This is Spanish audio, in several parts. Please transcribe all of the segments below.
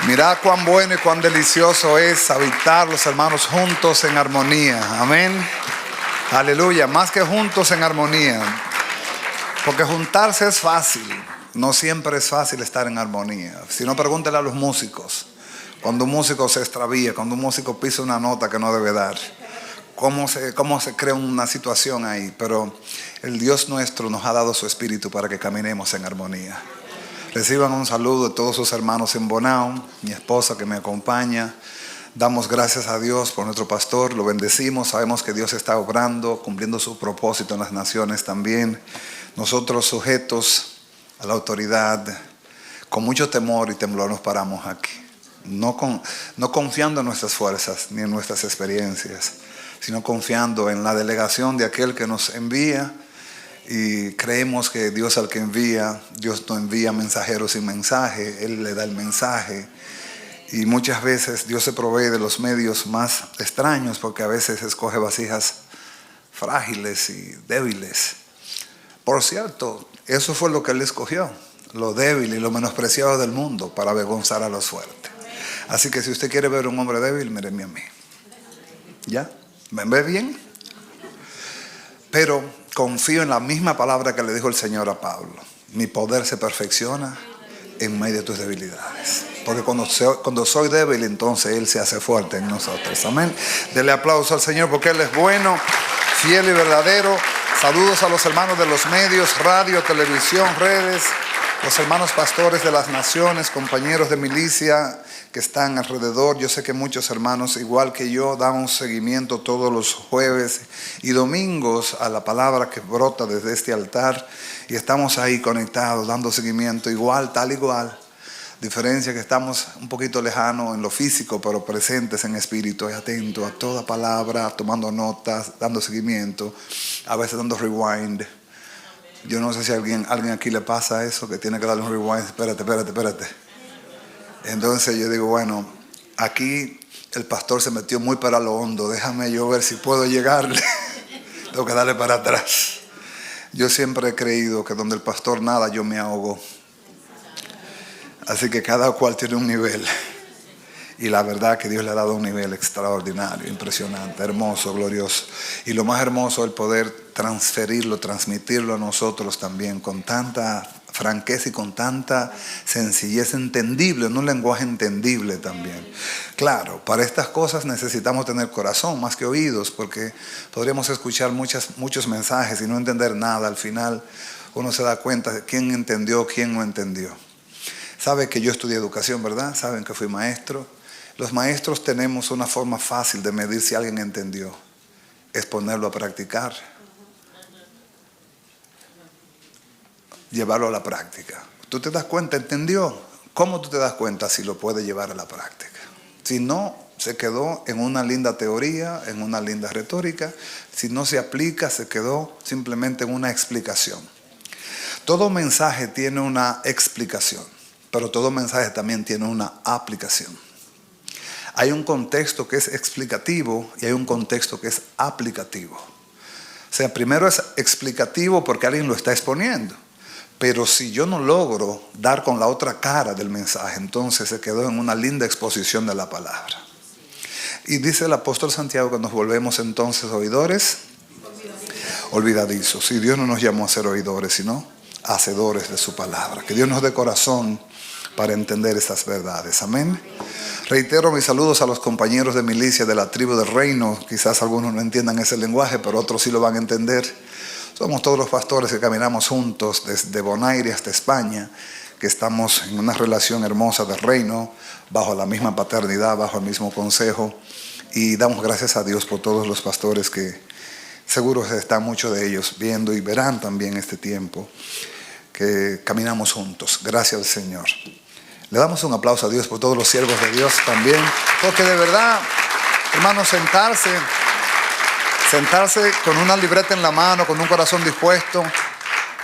Mirad cuán bueno y cuán delicioso es habitar los hermanos juntos en armonía. Amén. Aleluya. Más que juntos en armonía. Porque juntarse es fácil. No siempre es fácil estar en armonía. Si no, pregúntele a los músicos. Cuando un músico se extravía, cuando un músico pisa una nota que no debe dar, cómo se crea una situación ahí. Pero el Dios nuestro nos ha dado su espíritu para que caminemos en armonía. Reciban un saludo de todos sus hermanos en Bonao, mi esposa que me acompaña. Damos gracias a Dios por nuestro pastor, lo bendecimos, sabemos que Dios está obrando, cumpliendo su propósito en las naciones también. Nosotros sujetos a la autoridad, con mucho temor y temblor nos paramos aquí. No confiando en nuestras fuerzas ni en nuestras experiencias, sino confiando en la delegación de aquel que nos envía. Y creemos que Dios al que envía, Dios no envía mensajeros sin mensaje, Él le da el mensaje. Y muchas veces Dios se provee de los medios más extraños, porque a veces escoge vasijas frágiles y débiles. Por cierto, eso fue lo que Él escogió, lo débil y lo menospreciado del mundo, para avergonzar a los fuertes. Así que si usted quiere ver un hombre débil, míreme a mí. ¿Ya? ¿Me ve bien? Pero confío en la misma palabra que le dijo el Señor a Pablo. Mi poder se perfecciona en medio de tus debilidades. Porque cuando soy débil, entonces Él se hace fuerte en nosotros. Amén. Dele aplauso al Señor porque Él es bueno, fiel y verdadero. Saludos a los hermanos de los medios, radio, televisión, redes. Los hermanos pastores de las naciones, compañeros de milicia que están alrededor. Yo sé que muchos hermanos, igual que yo, damos seguimiento todos los jueves y domingos a la palabra que brota desde este altar. Y estamos ahí conectados, dando seguimiento igual, tal igual. Diferencia que estamos un poquito lejanos en lo físico, pero presentes en espíritu y atentos a toda palabra, tomando notas, dando seguimiento, a veces dando rewind. Yo no sé si a alguien aquí le pasa eso, que tiene que darle un rewind. Espérate. Entonces yo digo, bueno, aquí el pastor se metió muy para lo hondo. Déjame yo ver si puedo llegarle. Tengo que darle para atrás. Yo siempre he creído que donde el pastor nada, yo me ahogo. Así que cada cual tiene un nivel. Y la verdad que Dios le ha dado un nivel extraordinario, impresionante, hermoso, glorioso. Y lo más hermoso es el poder transferirlo, transmitirlo a nosotros también con tanta franqueza y con tanta sencillez entendible, en un lenguaje entendible también. Claro, para estas cosas necesitamos tener corazón más que oídos, porque podríamos escuchar muchos mensajes y no entender nada. Al final uno se da cuenta de quién entendió, quién no entendió. Sabe que yo estudié educación, ¿verdad? Saben que fui maestro. Los maestros tenemos una forma fácil de medir si alguien entendió. Es ponerlo a practicar. Llevarlo a la práctica. ¿Tú te das cuenta? ¿Entendió? ¿Cómo tú te das cuenta si lo puedes llevar a la práctica? Si no, se quedó en una linda teoría, en una linda retórica. Si no se aplica, se quedó simplemente en una explicación. Todo mensaje tiene una explicación, pero todo mensaje también tiene una aplicación. Hay un contexto que es explicativo y hay un contexto que es aplicativo. O sea, primero es explicativo porque alguien lo está exponiendo. Pero si yo no logro dar con la otra cara del mensaje, entonces se quedó en una linda exposición de la palabra. Y dice el apóstol Santiago que nos volvemos entonces oidores olvidadizos. Y Dios no nos llamó a ser oidores, sino hacedores de su palabra. Que Dios nos dé corazón para entender estas verdades. Amén. Reitero mis saludos a los compañeros de milicia de la tribu del reino. Quizás algunos no entiendan ese lenguaje, pero otros sí lo van a entender. Somos todos los pastores que caminamos juntos desde Bonaire hasta España, que estamos en una relación hermosa de reino, bajo la misma paternidad, bajo el mismo consejo. Y damos gracias a Dios por todos los pastores que seguro están muchos de ellos viendo y verán también este tiempo que caminamos juntos. Gracias al Señor. Le damos un aplauso a Dios por todos los siervos de Dios también. Porque de verdad, hermanos, sentarse con una libreta en la mano, con un corazón dispuesto,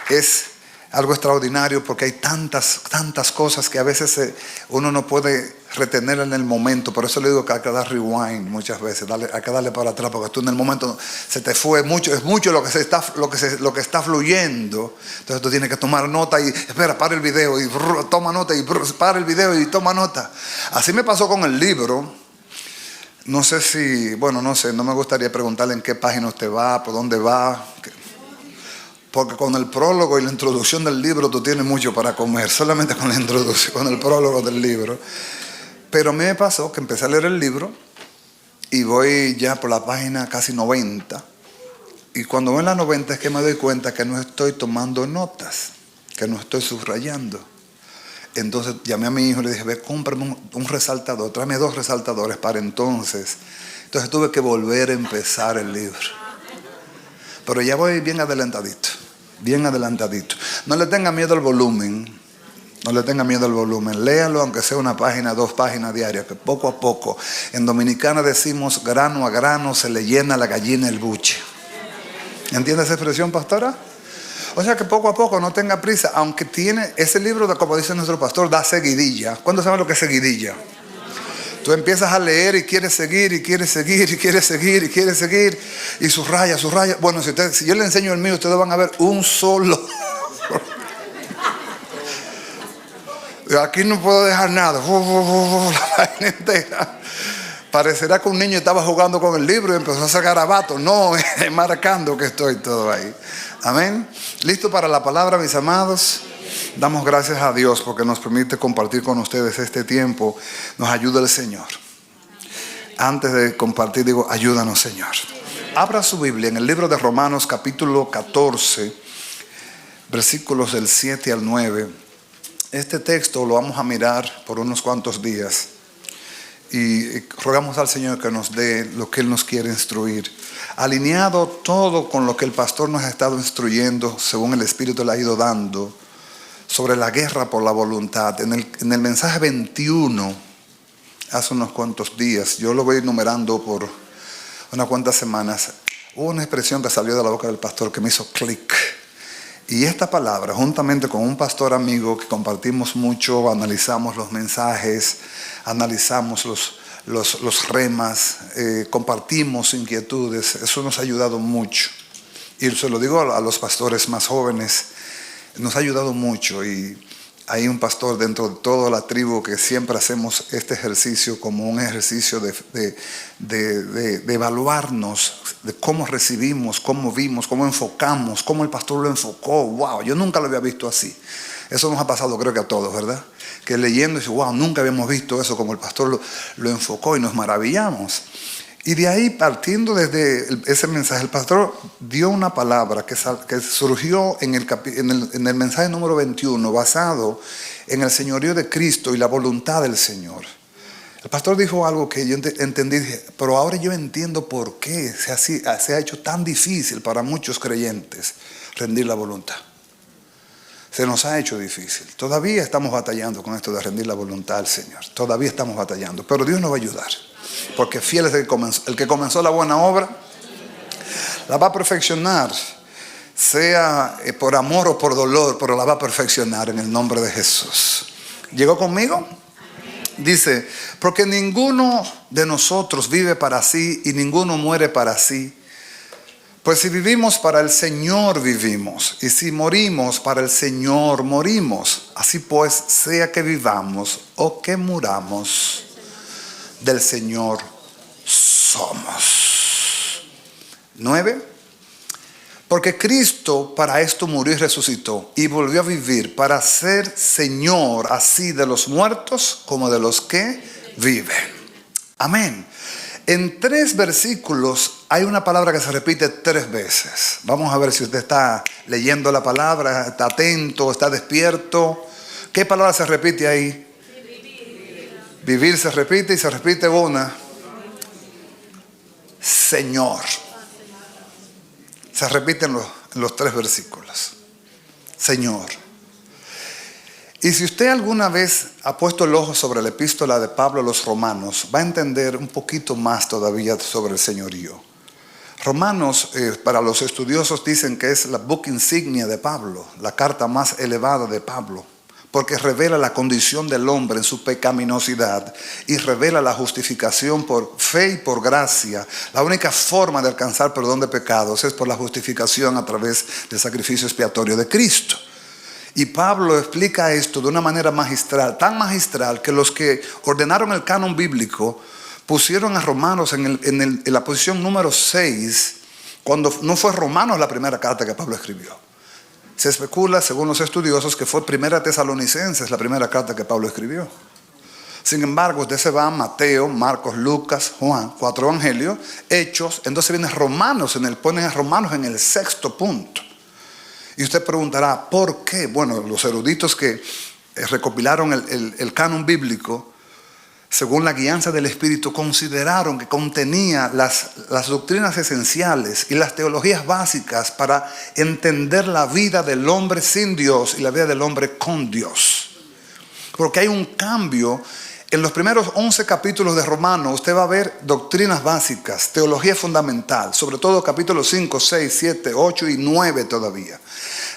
es algo extraordinario, porque hay tantas cosas que a veces uno no puede retener en el momento. Por eso le digo que hay que dar rewind muchas veces, hay que darle para atrás, porque tú en el momento se te fue mucho, es mucho lo que está fluyendo. Entonces tú tienes que tomar nota y espera, para el video y toma nota y para el video y toma nota. Así me pasó con el libro. No sé si, no sé, no me gustaría preguntarle en qué página usted va, por dónde va. Porque con el prólogo y la introducción del libro tú tienes mucho para comer, solamente con la introducción, con el prólogo del libro. Pero a mí me pasó que empecé a leer el libro y voy ya por la página casi 90. Y cuando voy en la 90 es que me doy cuenta que no estoy tomando notas, que no estoy subrayando. Entonces llamé a mi hijo y le dije, ve, cómprame un resaltador, tráeme 2 resaltadores para entonces. Entonces tuve que volver a empezar el libro. Pero ya voy bien adelantadito, bien adelantadito. No le tenga miedo al volumen, no le tenga miedo al volumen. Léalo aunque sea una página, 2 páginas diarias, que poco a poco. En Dominicana decimos grano a grano se le llena la gallina el buche. ¿Entiende esa expresión, pastora? O sea que poco a poco, no tenga prisa, aunque tiene ese libro, como dice nuestro pastor, da seguidilla. ¿Cuándo saben lo que es seguidilla? Tú empiezas a leer y quieres seguir, y quieres seguir, y quieres seguir, y quieres seguir, y subraya. Bueno, si yo le enseño el mío, ustedes van a ver un solo. Aquí no puedo dejar nada. La página entera. Parecerá que un niño estaba jugando con el libro y empezó a sacar garabatos. No, es marcando que estoy todo ahí. Amén. ¿Listo para la palabra, mis amados? Damos gracias a Dios porque nos permite compartir con ustedes este tiempo. Nos ayuda el Señor. Antes de compartir, digo, ayúdanos, Señor. Abra su Biblia en el libro de Romanos, capítulo 14, versículos del 7 al 9. Este texto lo vamos a mirar por unos cuantos días. Y rogamos al Señor que nos dé lo que Él nos quiere instruir. Alineado todo con lo que el pastor nos ha estado instruyendo, según el Espíritu le ha ido dando, sobre la guerra por la voluntad. En el mensaje 21, hace unos cuantos días, yo lo voy enumerando por unas cuantas semanas, hubo una expresión que salió de la boca del pastor que me hizo clic. Y esta palabra, juntamente con un pastor amigo que compartimos mucho, analizamos los mensajes, analizamos los remas, compartimos inquietudes, eso nos ha ayudado mucho. Y se lo digo a los pastores más jóvenes, nos ha ayudado mucho. Y hay un pastor dentro de toda la tribu que siempre hacemos este ejercicio como un ejercicio de evaluarnos, de cómo recibimos, cómo vimos, cómo enfocamos, cómo el pastor lo enfocó. Wow, yo nunca lo había visto así. Eso nos ha pasado, creo que a todos, ¿verdad? Que leyendo dice, wow, nunca habíamos visto eso como el pastor lo enfocó, y nos maravillamos. Y de ahí, partiendo desde ese mensaje, el pastor dio una palabra que surgió en el mensaje número 21, basado en el señorío de Cristo y la voluntad del Señor. El pastor dijo algo que yo entendí, dije, pero ahora yo entiendo por qué se ha hecho tan difícil para muchos creyentes rendir la voluntad. Se nos ha hecho difícil. Todavía estamos batallando con esto de rendir la voluntad al Señor. Todavía estamos batallando, pero Dios nos va a ayudar. Porque fiel es el que comenzó la buena obra, la va a perfeccionar, sea por amor o por dolor, pero la va a perfeccionar en el nombre de Jesús. ¿Llegó conmigo? Dice, porque ninguno de nosotros vive para sí y ninguno muere para sí. Pues si vivimos, para el Señor vivimos, y si morimos, para el Señor morimos. Así pues, sea que vivamos o que muramos, del Señor somos. 9. Porque Cristo para esto murió y resucitó y volvió a vivir para ser Señor así de los muertos como de los que viven. Amén. En 3 versículos hay una palabra que se repite 3 veces. Vamos a ver si usted está leyendo la palabra, está atento, está despierto. ¿Qué palabra se repite ahí? Vivir se repite, y se repite una. Señor. Se repite en los 3 versículos. Señor. Y si usted alguna vez ha puesto el ojo sobre la epístola de Pablo a los Romanos, va a entender un poquito más todavía sobre el señorío. Romanos, para los estudiosos, dicen que es la book insignia de Pablo, la carta más elevada de Pablo. porque revela la condición del hombre en su pecaminosidad y revela la justificación por fe y por gracia. La única forma de alcanzar perdón de pecados es por la justificación a través del sacrificio expiatorio de Cristo. Y Pablo explica esto de una manera magistral, tan magistral que los que ordenaron el canon bíblico pusieron a Romanos en la posición número 6, cuando no fue Romanos la primera carta que Pablo escribió. Se especula, según los estudiosos, que fue Primera Tesalonicenses la primera carta que Pablo escribió. Sin embargo, usted se va a Mateo, Marcos, Lucas, Juan, 4 evangelios, Hechos, entonces viene Romanos, ponen a Romanos en el 6º punto. Y usted preguntará, ¿por qué? Bueno, los eruditos que recopilaron el canon bíblico, según la guianza del Espíritu, consideraron que contenía las doctrinas esenciales y las teologías básicas para entender la vida del hombre sin Dios y la vida del hombre con Dios. Porque hay un cambio. En los primeros 11 capítulos de Romanos usted va a ver doctrinas básicas, teología fundamental, sobre todo capítulos 5, 6, 7, 8 y 9 todavía.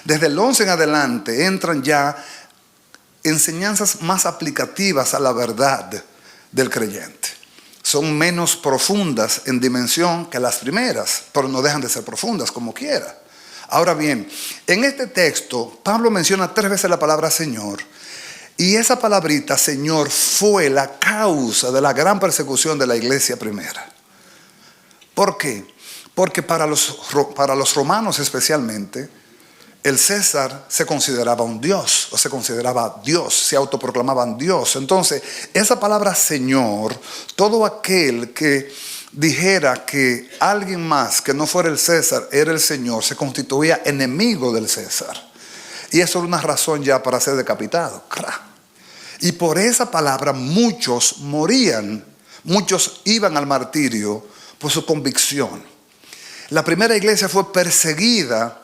Desde el 11 en adelante entran ya enseñanzas más aplicativas a la verdad del creyente. Son menos profundas en dimensión que las primeras, pero no dejan de ser profundas como quiera. Ahora bien, en este texto Pablo menciona 3 veces la palabra Señor, y esa palabrita Señor fue la causa de la gran persecución de la iglesia primera. ¿Por qué? Porque para los romanos especialmente, el César se consideraba un dios, o se consideraba Dios, se autoproclamaban Dios. Entonces, esa palabra Señor, todo aquel que dijera que alguien más que no fuera el César era el Señor, se constituía enemigo del César. Y eso era una razón ya para ser decapitado. Y por esa palabra muchos morían, muchos iban al martirio por su convicción. La primera iglesia fue perseguida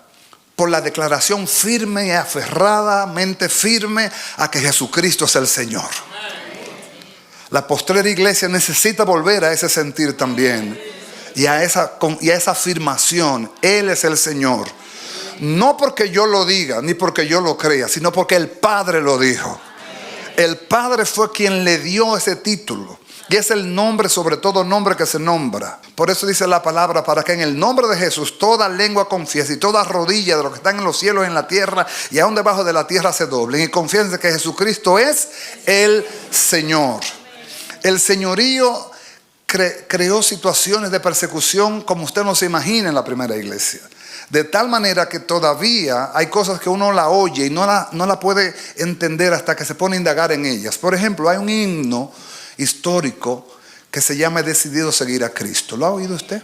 por la declaración firme y aferradamente firme a que Jesucristo es el Señor. La postrera iglesia necesita volver a ese sentir también y a esa afirmación: Él es el Señor. No porque yo lo diga ni porque yo lo crea, sino porque el Padre lo dijo. El Padre fue quien le dio ese título. Y es el nombre sobre todo nombre que se nombra. Por eso dice la palabra: para que en el nombre de Jesús toda lengua confiese y toda rodilla de los que están en los cielos y en la tierra y aún debajo de la tierra se doblen y confiesen que Jesucristo es el Señor. El señorío creó situaciones de persecución como usted no se imagina en la primera iglesia. De tal manera que todavía hay cosas que uno la oye y no la puede entender hasta que se pone a indagar en ellas. Por ejemplo, hay un himno histórico que se llama He decidido seguir a Cristo. ¿Lo ha oído usted?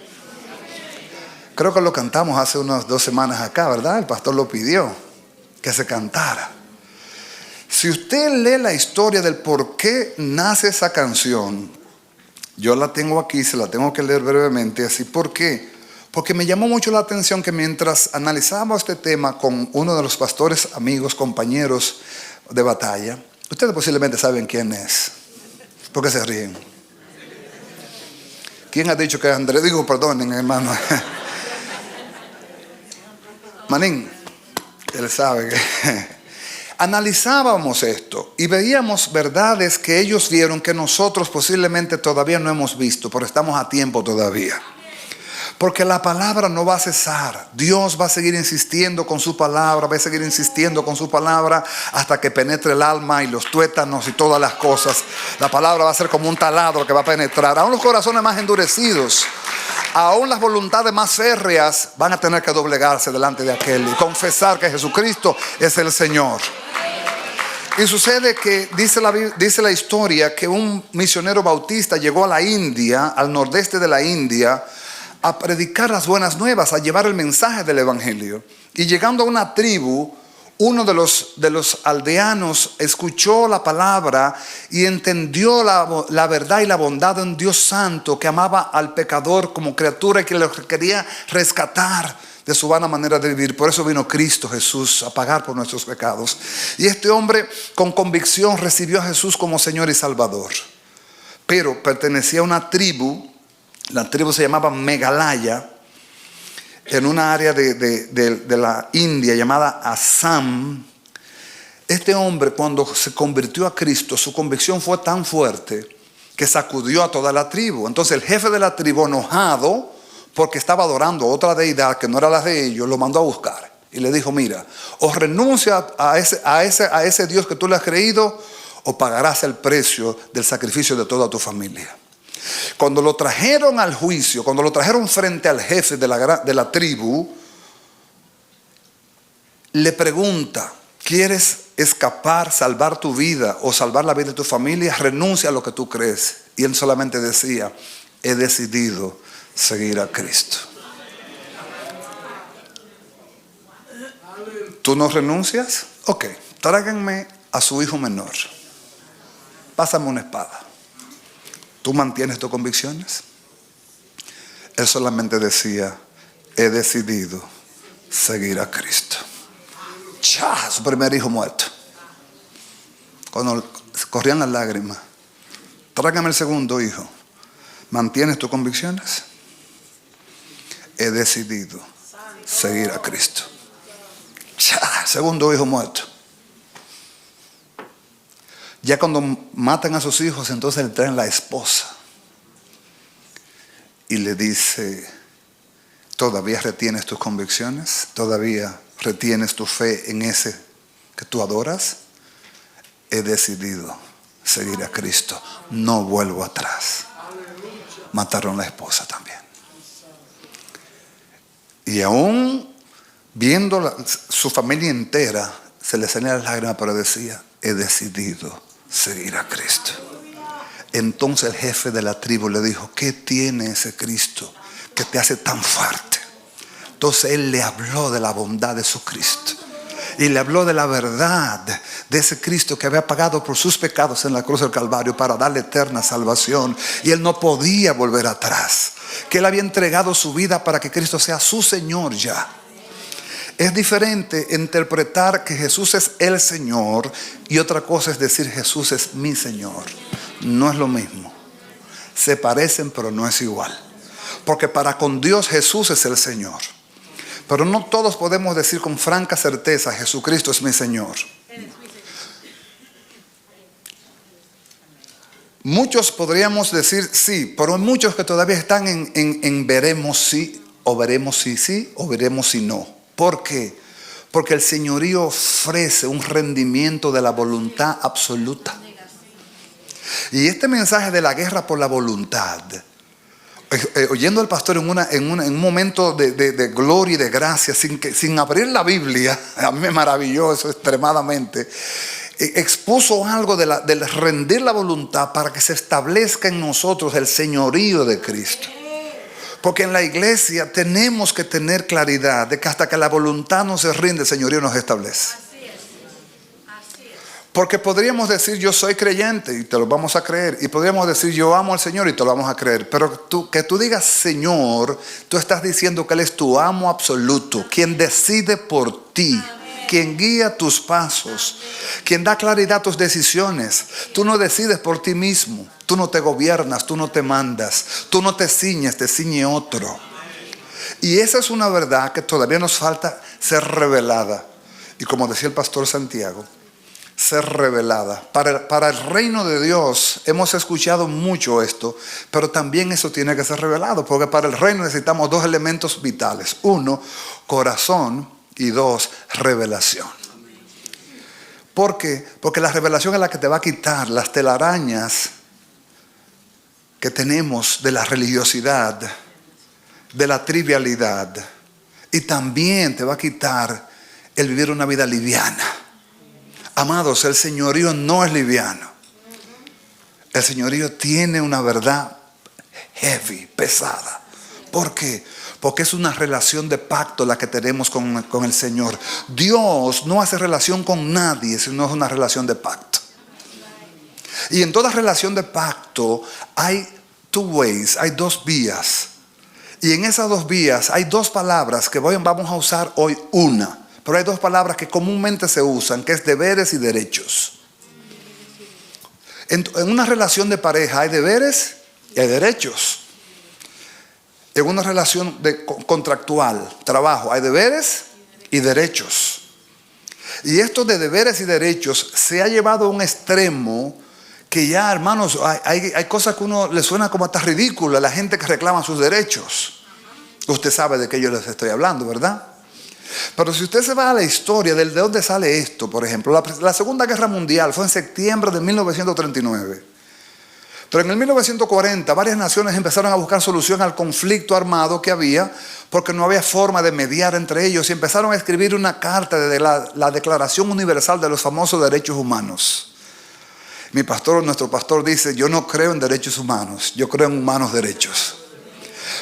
Creo que lo cantamos hace unas 2 semanas acá, ¿verdad? El pastor lo pidió que se cantara. Si usted lee la historia del por qué nace esa canción, yo la tengo aquí, se la tengo que leer brevemente. Así, ¿por qué? Porque me llamó mucho la atención que mientras analizábamos este tema con uno de los pastores amigos, compañeros de batalla, ustedes posiblemente saben quién es. ¿Por qué se ríen? ¿Quién ha dicho que es Andrés? Digo, perdonen, hermano. Manín, él sabe que... Analizábamos esto y veíamos verdades que ellos vieron que nosotros posiblemente todavía no hemos visto, pero estamos a tiempo todavía. Porque la palabra no va a cesar. Dios va a seguir insistiendo con su palabra, va a seguir insistiendo con su palabra hasta que penetre el alma y los tuétanos y todas las cosas. La palabra va a ser como un taladro que va a penetrar. Aún los corazones más endurecidos, aún las voluntades más férreas van a tener que doblegarse delante de aquel y confesar que Jesucristo es el Señor. Y sucede que dice la historia que un misionero bautista llegó a la India, al nordeste de la India, a predicar las buenas nuevas, a llevar el mensaje del evangelio. Y llegando a una tribu, uno de los aldeanos escuchó la palabra y entendió la verdad y la bondad de un Dios santo que amaba al pecador como criatura y que lo quería rescatar de su vana manera de vivir. Por eso vino Cristo Jesús a pagar por nuestros pecados. Y este hombre con convicción recibió a Jesús como Señor y Salvador. Pero pertenecía a una tribu. La tribu se llamaba Meghalaya, en una área de la India llamada Assam. Este hombre, cuando se convirtió a Cristo, su convicción fue tan fuerte que sacudió a toda la tribu. Entonces el jefe de la tribu, enojado porque estaba adorando a otra deidad que no era la de ellos, lo mandó a buscar y le dijo: mira, o renuncia a ese Dios que tú le has creído, o pagarás el precio del sacrificio de toda tu familia. Cuando lo trajeron al juicio, cuando lo trajeron frente al jefe de la tribu, le pregunta: ¿quieres escapar, salvar tu vida o salvar la vida de tu familia? Renuncia a lo que tú crees. Y él solamente decía: he decidido seguir a Cristo. ¿Tú no renuncias? Ok, tráiganme a su hijo menor. Pásame una espada. ¿Tú mantienes tus convicciones? Él solamente decía: he decidido seguir a Cristo. ¡Cha! Su primer hijo muerto. Cuando corrían las lágrimas: tráigame el segundo hijo. ¿Mantienes tus convicciones? He decidido seguir a Cristo. ¡Cha! Segundo hijo muerto. Ya cuando matan a sus hijos, entonces le traen la esposa y le dice: ¿todavía retienes tus convicciones? ¿Todavía retienes tu fe en ese que tú adoras? He decidido seguir a Cristo, no vuelvo atrás. Mataron a la esposa también. Y aún viendo su familia entera, se le salían las lágrimas, pero decía: he decidido seguir a Cristo. Entonces el jefe de la tribu le dijo: ¿qué tiene ese Cristo que te hace tan fuerte? Entonces él le habló de la bondad de su Cristo. Y le habló de la verdad de ese Cristo que había pagado por sus pecados en la cruz del Calvario para darle eterna salvación. Y él no podía volver atrás. Que él había entregado su vida para que Cristo sea su Señor ya. Es diferente interpretar que Jesús es el Señor y otra cosa es decir: Jesús es mi Señor. No es lo mismo. Se parecen, pero no es igual. Porque para con Dios Jesús es el Señor. Pero no todos podemos decir con franca certeza: Jesucristo es mi Señor. Muchos podríamos decir sí, pero hay muchos que todavía están en veremos sí, o veremos si sí, o veremos si no. ¿Por qué? Porque el señorío ofrece un rendimiento de la voluntad absoluta. Y este mensaje de la guerra por la voluntad, oyendo al pastor en un momento de gloria y de gracia, sin abrir la Biblia, a mí me maravilló eso extremadamente. Expuso algo del rendir la voluntad para que se establezca en nosotros el señorío de Cristo. Porque en la iglesia tenemos que tener claridad de que hasta que la voluntad no se rinde, el señorío nos establece. Porque podríamos decir: yo soy creyente, y te lo vamos a creer. Y podríamos decir: yo amo al Señor, y te lo vamos a creer. Pero que tú digas Señor, tú estás diciendo que Él es tu amo absoluto, quien decide por ti, quien guía tus pasos, quien da claridad a tus decisiones. Tú no decides por ti mismo, tú no te gobiernas, tú no te mandas, tú no te ciñes, te ciñe otro. Y esa es una verdad que todavía nos falta ser revelada. Y como decía el pastor Santiago, ser revelada. Para el reino de Dios hemos escuchado mucho esto, pero también eso tiene que ser revelado, porque para el reino necesitamos dos elementos vitales: uno, corazón, y dos, revelación. ¿Por qué? Porque la revelación es la que te va a quitar las telarañas que tenemos de la religiosidad, de la trivialidad, y también te va a quitar el vivir una vida liviana. Amados, el señorío no es liviano. El señorío tiene una verdad heavy, pesada. ¿Por qué? Porque es una relación de pacto la que tenemos con el Señor. Dios no hace relación con nadie, sino es una relación de pacto. Y en toda relación de pacto hay two ways, hay dos vías. Y en esas dos vías hay dos palabras que vamos a usar hoy una. Pero hay dos palabras que comúnmente se usan, que es deberes y derechos. En una relación de pareja hay deberes y hay derechos. En una relación contractual, trabajo, hay deberes y derechos. Y esto de deberes y derechos se ha llevado a un extremo que ya, hermanos, hay cosas que a uno le suena como hasta ridícula a la gente que reclama sus derechos. Usted sabe de qué yo les estoy hablando, ¿verdad? Pero si usted se va a la historia de dónde sale esto, por ejemplo, la Segunda Guerra Mundial fue en septiembre de 1939. Pero en el 1940 varias naciones empezaron a buscar solución al conflicto armado que había, porque no había forma de mediar entre ellos, y empezaron a escribir una carta de la Declaración Universal de los famosos derechos humanos. Nuestro pastor dice: yo no creo en derechos humanos, yo creo en humanos derechos.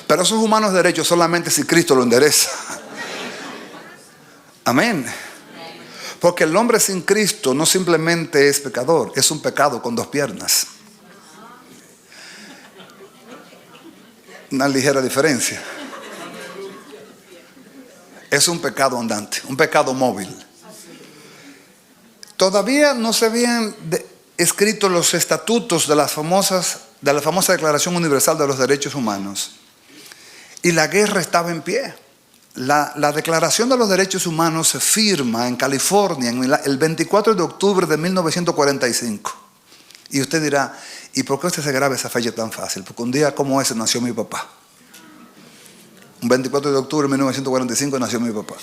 Pero esos humanos derechos solamente si Cristo lo endereza. Amén. Porque el hombre sin Cristo no simplemente es pecador, es un pecado con dos piernas. Una ligera diferencia. Es un pecado andante, un pecado móvil. Todavía no se habían escrito los estatutos de la famosa Declaración Universal de los Derechos Humanos. Y la guerra estaba en pie. La Declaración de los Derechos Humanos se firma en California el 24 de octubre de 1945. Y usted dirá: ¿y por qué usted se graba esa fecha tan fácil? Porque un día como ese nació mi papá. Un 24 de octubre de 1945 nació mi papá.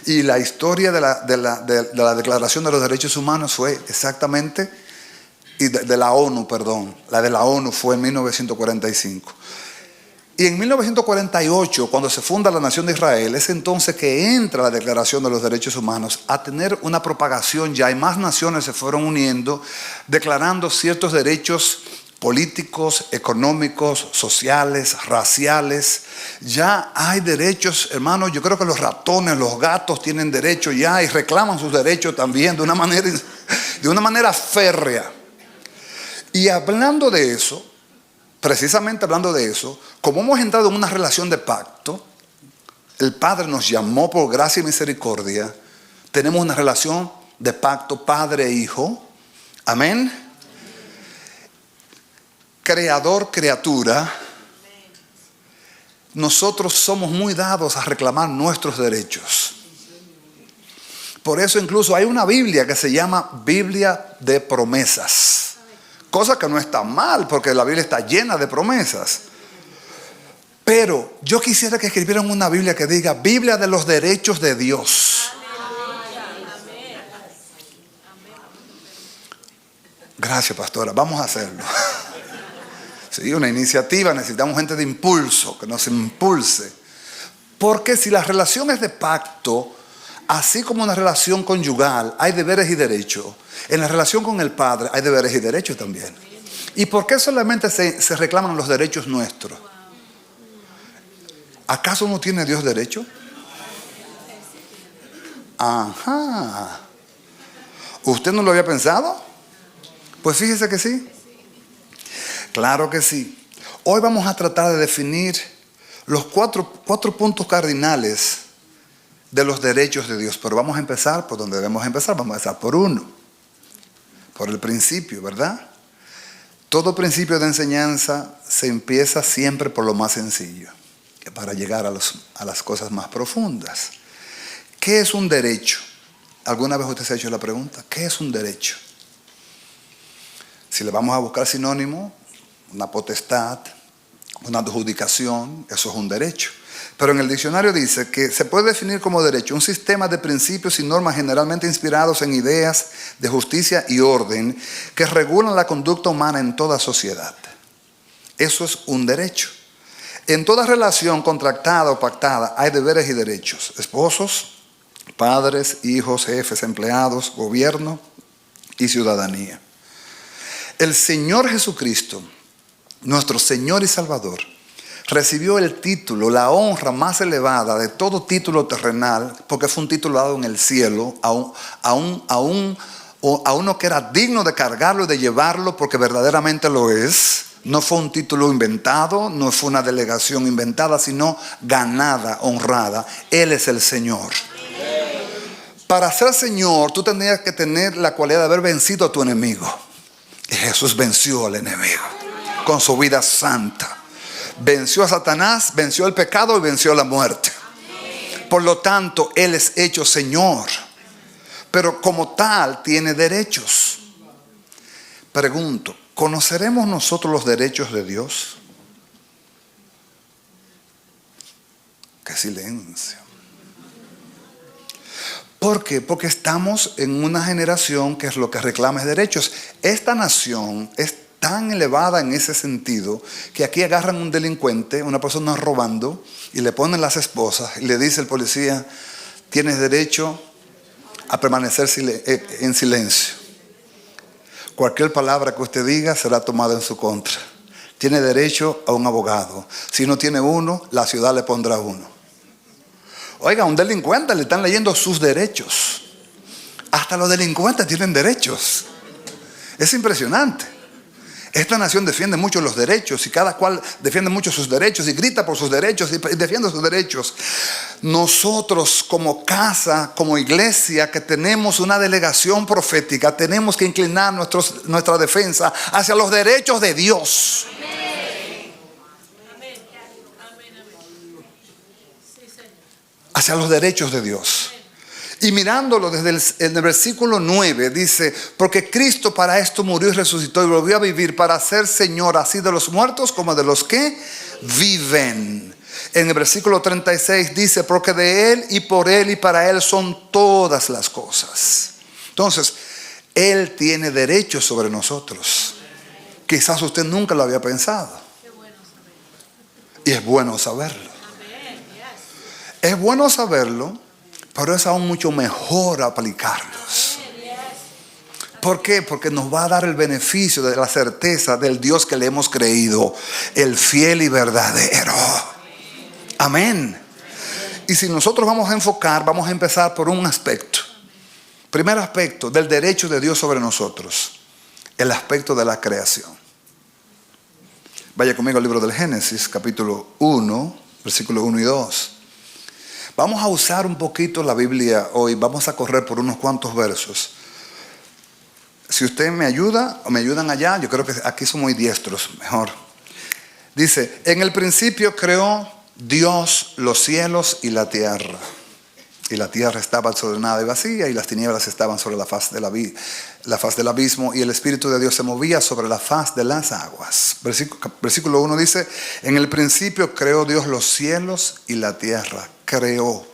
Y la historia de la Declaración de los Derechos Humanos fue exactamente, de la ONU, perdón. La de la ONU fue en 1945. Y en 1948, cuando se funda la nación de Israel, es entonces que entra la Declaración de los Derechos Humanos a tener una propagación ya, y más naciones se fueron uniendo, declarando ciertos derechos políticos, económicos, sociales, raciales. Ya hay derechos, hermanos. Yo creo que los ratones, los gatos tienen derecho ya y reclaman sus derechos también de una manera férrea. Y hablando de eso, precisamente hablando de eso, como hemos entrado en una relación de pacto, el Padre nos llamó por gracia y misericordia. Tenemos una relación de pacto padre e hijo. Amén. Creador, criatura. Nosotros somos muy dados a reclamar nuestros derechos. Por eso incluso hay una Biblia que se llama Biblia de promesas. Cosa que no está mal, porque la Biblia está llena de promesas. Pero yo quisiera que escribieran una Biblia que diga Biblia de los derechos de Dios. Gracias, pastora. Vamos a hacerlo. Sí, una iniciativa. Necesitamos gente de impulso, que nos impulse. Porque si la relación es de pacto, así como una relación conyugal, hay deberes y derechos. En la relación con el Padre hay deberes y derechos también. ¿Y por qué solamente se reclaman los derechos nuestros? ¿Acaso no tiene Dios derecho? Ajá. ¿Usted no lo había pensado? Pues fíjese que sí. Claro que sí. Hoy vamos a tratar de definir los cuatro puntos cardinales de los derechos de Dios. Pero vamos a empezar por donde debemos empezar. Vamos a empezar por uno. Por el principio, ¿verdad? Todo principio de enseñanza se empieza siempre por lo más sencillo, para llegar a las cosas más profundas. ¿Qué es un derecho? ¿Alguna vez usted se ha hecho la pregunta? ¿Qué es un derecho? Si le vamos a buscar sinónimo, una potestad, una adjudicación, eso es un derecho. Pero en el diccionario dice que se puede definir como derecho un sistema de principios y normas generalmente inspirados en ideas de justicia y orden que regulan la conducta humana en toda sociedad. Eso es un derecho. En toda relación contractada o pactada hay deberes y derechos. Esposos, padres, hijos, jefes, empleados, gobierno y ciudadanía. El Señor Jesucristo, nuestro Señor y Salvador, recibió el título, la honra más elevada de todo título terrenal, porque fue un título dado en el cielo a uno que era digno de cargarlo y de llevarlo, porque verdaderamente lo es. No fue un título inventado, no fue una delegación inventada, sino ganada, honrada. Él es el Señor. Para ser Señor, tú tendrías que tener la cualidad de haber vencido a tu enemigo. Y Jesús venció al enemigo con su vida santa. Venció a Satanás, venció el pecado y venció la muerte. Por lo tanto, Él es hecho Señor. pero como tal tiene derechos. Pregunto, ¿conoceremos nosotros los derechos de Dios? ¡Qué silencio! ¿Por qué? Porque estamos en una generación que es lo que reclama derechos. Esta nación es tan elevada en ese sentido que aquí agarran un delincuente, una persona robando, y le ponen las esposas y le dice el policía: tienes derecho a permanecer en silencio. Cualquier palabra que usted diga será tomada en su contra. Tiene derecho a un abogado. Si no tiene uno, la ciudad le pondrá uno. Oiga, a un delincuente le están leyendo sus derechos. Hasta los delincuentes tienen derechos. Es impresionante. Esta nación defiende mucho los derechos y cada cual defiende mucho sus derechos y grita por sus derechos y defiende sus derechos. Nosotros como casa, como iglesia que tenemos una delegación profética, tenemos que inclinar nuestra defensa hacia los derechos de Dios. Hacia los derechos de Dios. Y mirándolo desde el versículo 9 dice: porque Cristo para esto murió y resucitó y volvió a vivir para ser Señor así de los muertos como de los que viven. En el versículo 36 dice: porque de Él y por Él y para Él son todas las cosas. Entonces, Él tiene derechos sobre nosotros. Quizás usted nunca lo había pensado. Y es bueno saberlo. Es bueno saberlo, pero es aún mucho mejor aplicarlos. ¿Por qué? Porque nos va a dar el beneficio de la certeza del Dios que le hemos creído, el fiel y verdadero. Amén. Y si nosotros vamos a empezar por un aspecto. Primer aspecto del derecho de Dios sobre nosotros, el aspecto de la creación. Vaya conmigo al libro del Génesis, capítulo 1, versículos 1 y 2. Vamos a usar un poquito la Biblia hoy. Vamos a correr por unos cuantos versos. Si usted me ayuda o me ayudan allá, yo creo que aquí somos muy diestros, mejor. Dice: en el principio creó Dios los cielos y la tierra. Y la tierra estaba desordenada y vacía, y las tinieblas estaban sobre la faz del abismo, y el Espíritu de Dios se movía sobre la faz de las aguas. Versículo 1 dice: en el principio creó Dios los cielos y la tierra. Creó.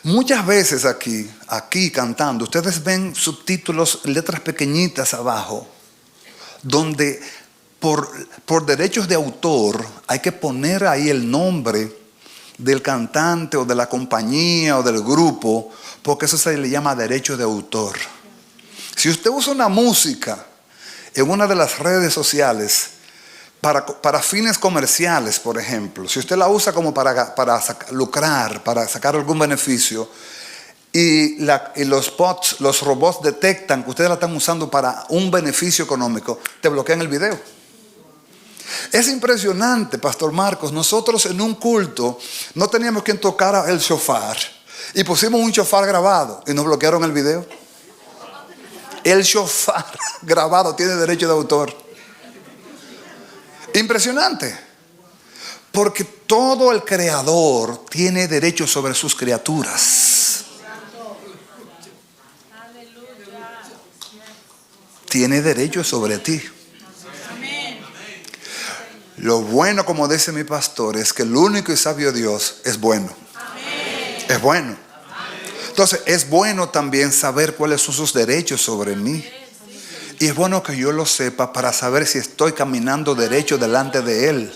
Muchas veces aquí cantando, ustedes ven subtítulos, letras pequeñitas abajo, donde por derechos de autor hay que poner ahí el nombre del cantante o de la compañía o del grupo, porque eso se le llama derecho de autor. Si usted usa una música en una de las redes sociales para fines comerciales, por ejemplo, si usted la usa como para lucrar, para sacar algún beneficio, y los bots, los robots detectan que ustedes la están usando para un beneficio económico, te bloquean el video. Es impresionante, Pastor Marcos. Nosotros en un culto no teníamos quien tocara el shofar y pusimos un shofar grabado y nos bloquearon el video. El shofar grabado tiene derecho de autor. Impresionante. Porque todo el creador tiene derecho sobre sus criaturas. Tiene derecho sobre ti. Lo bueno, como dice mi pastor, es que el único y sabio Dios es bueno. Es bueno. Entonces es bueno también saber cuáles son sus derechos sobre mí. Y es bueno que yo lo sepa para saber si estoy caminando derecho delante de Él.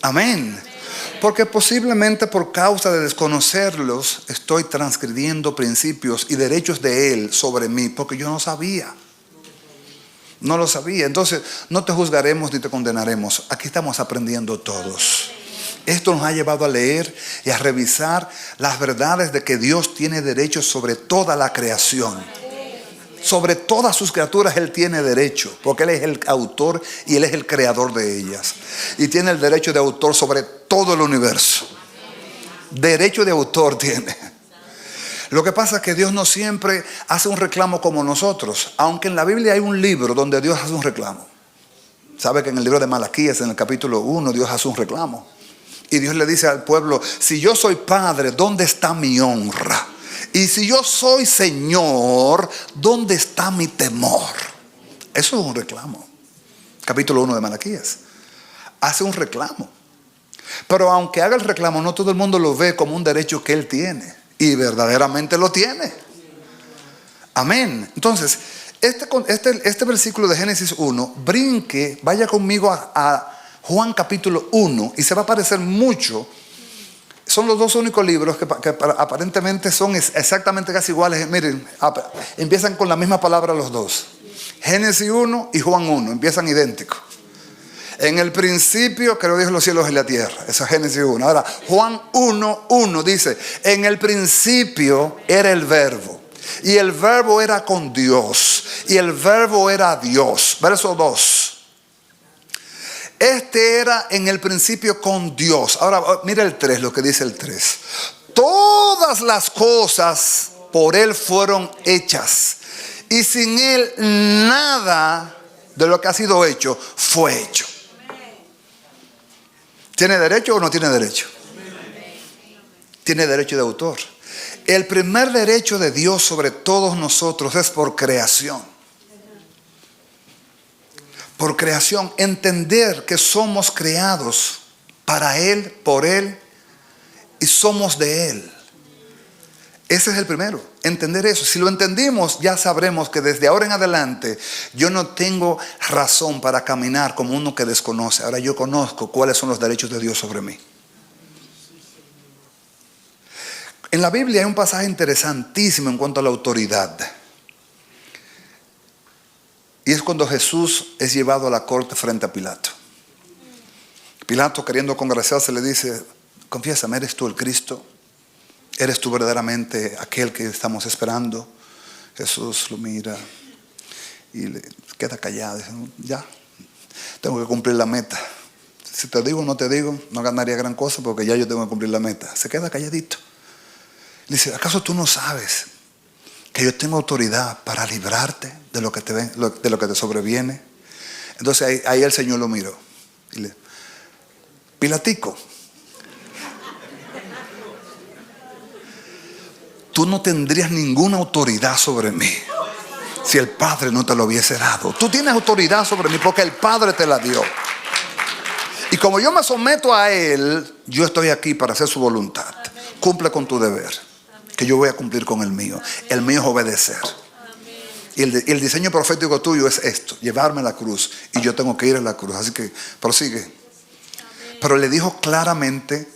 Amén. Porque posiblemente por causa de desconocerlos estoy transgrediendo principios y derechos de Él sobre mí, porque yo no sabía. No lo sabía. Entonces no te juzgaremos ni te condenaremos. Aquí estamos aprendiendo todos. Esto nos ha llevado a leer y a revisar las verdades de que Dios tiene derechos sobre toda la creación. Sobre todas sus criaturas Él tiene derecho, porque Él es el autor y Él es el creador de ellas. Y tiene el derecho de autor sobre todo el universo. Derecho de autor tiene. Lo que pasa es que Dios no siempre hace un reclamo como nosotros. Aunque en la Biblia hay un libro donde Dios hace un reclamo. ¿Sabe que en el libro de Malaquías, en el capítulo 1, Dios hace un reclamo? Y Dios le dice al pueblo: si yo soy padre, ¿dónde está mi honra? Y si yo soy Señor, ¿dónde está mi temor? Eso es un reclamo. Capítulo 1 de Malaquías. Hace un reclamo. Pero aunque haga el reclamo, no todo el mundo lo ve como un derecho que él tiene. Y verdaderamente lo tiene. Amén. Entonces, este versículo de Génesis 1, brinque, vaya conmigo a Juan capítulo 1 y se va a parecer mucho. Son los dos únicos libros que aparentemente son exactamente casi iguales. Miren, empiezan con la misma palabra los dos. Génesis 1 y Juan 1, empiezan idénticos. En el principio creó Dios los cielos y la tierra. Eso es Génesis 1. Ahora, Juan 1:1 dice: en el principio era el verbo. Y el verbo era con Dios. Y el verbo era Dios. Verso 2. Este era en el principio con Dios. Ahora, mira el 3, lo que dice el 3. Todas las cosas por Él fueron hechas. Y sin Él nada de lo que ha sido hecho fue hecho. ¿Tiene derecho o no tiene derecho? Tiene derecho de autor. El primer derecho de Dios sobre todos nosotros es por creación. Por creación, entender que somos creados para Él, por Él y somos de Él. Ese es el primero, entender eso. Si lo entendimos, ya sabremos que desde ahora en adelante yo no tengo razón para caminar como uno que desconoce. Ahora yo conozco cuáles son los derechos de Dios sobre mí. En la Biblia hay un pasaje interesantísimo en cuanto a la autoridad. Y es cuando Jesús es llevado a la corte frente a Pilato. Pilato, queriendo congraciarse, le dice: confiésame, ¿eres tú el Cristo? ¿Eres tú verdaderamente aquel que estamos esperando? Jesús lo mira y le queda callado. Dice: ya, tengo que cumplir la meta. Si te digo o no te digo, no ganaría gran cosa porque ya yo tengo que cumplir la meta. Se queda calladito. Le dice: ¿acaso tú no sabes que yo tengo autoridad para librarte de lo que te sobreviene? Entonces ahí el Señor lo miró y le: Pilatico, tú no tendrías ninguna autoridad sobre mí si el Padre no te lo hubiese dado. Tú tienes autoridad sobre mí porque el Padre te la dio. Y como yo me someto a Él, yo estoy aquí para hacer su voluntad. Cumple con tu deber, que yo voy a cumplir con el mío. El mío es obedecer. Y el diseño profético tuyo es esto: llevarme a la cruz. Y yo tengo que ir a la cruz. Así que prosigue. Pero le dijo claramente: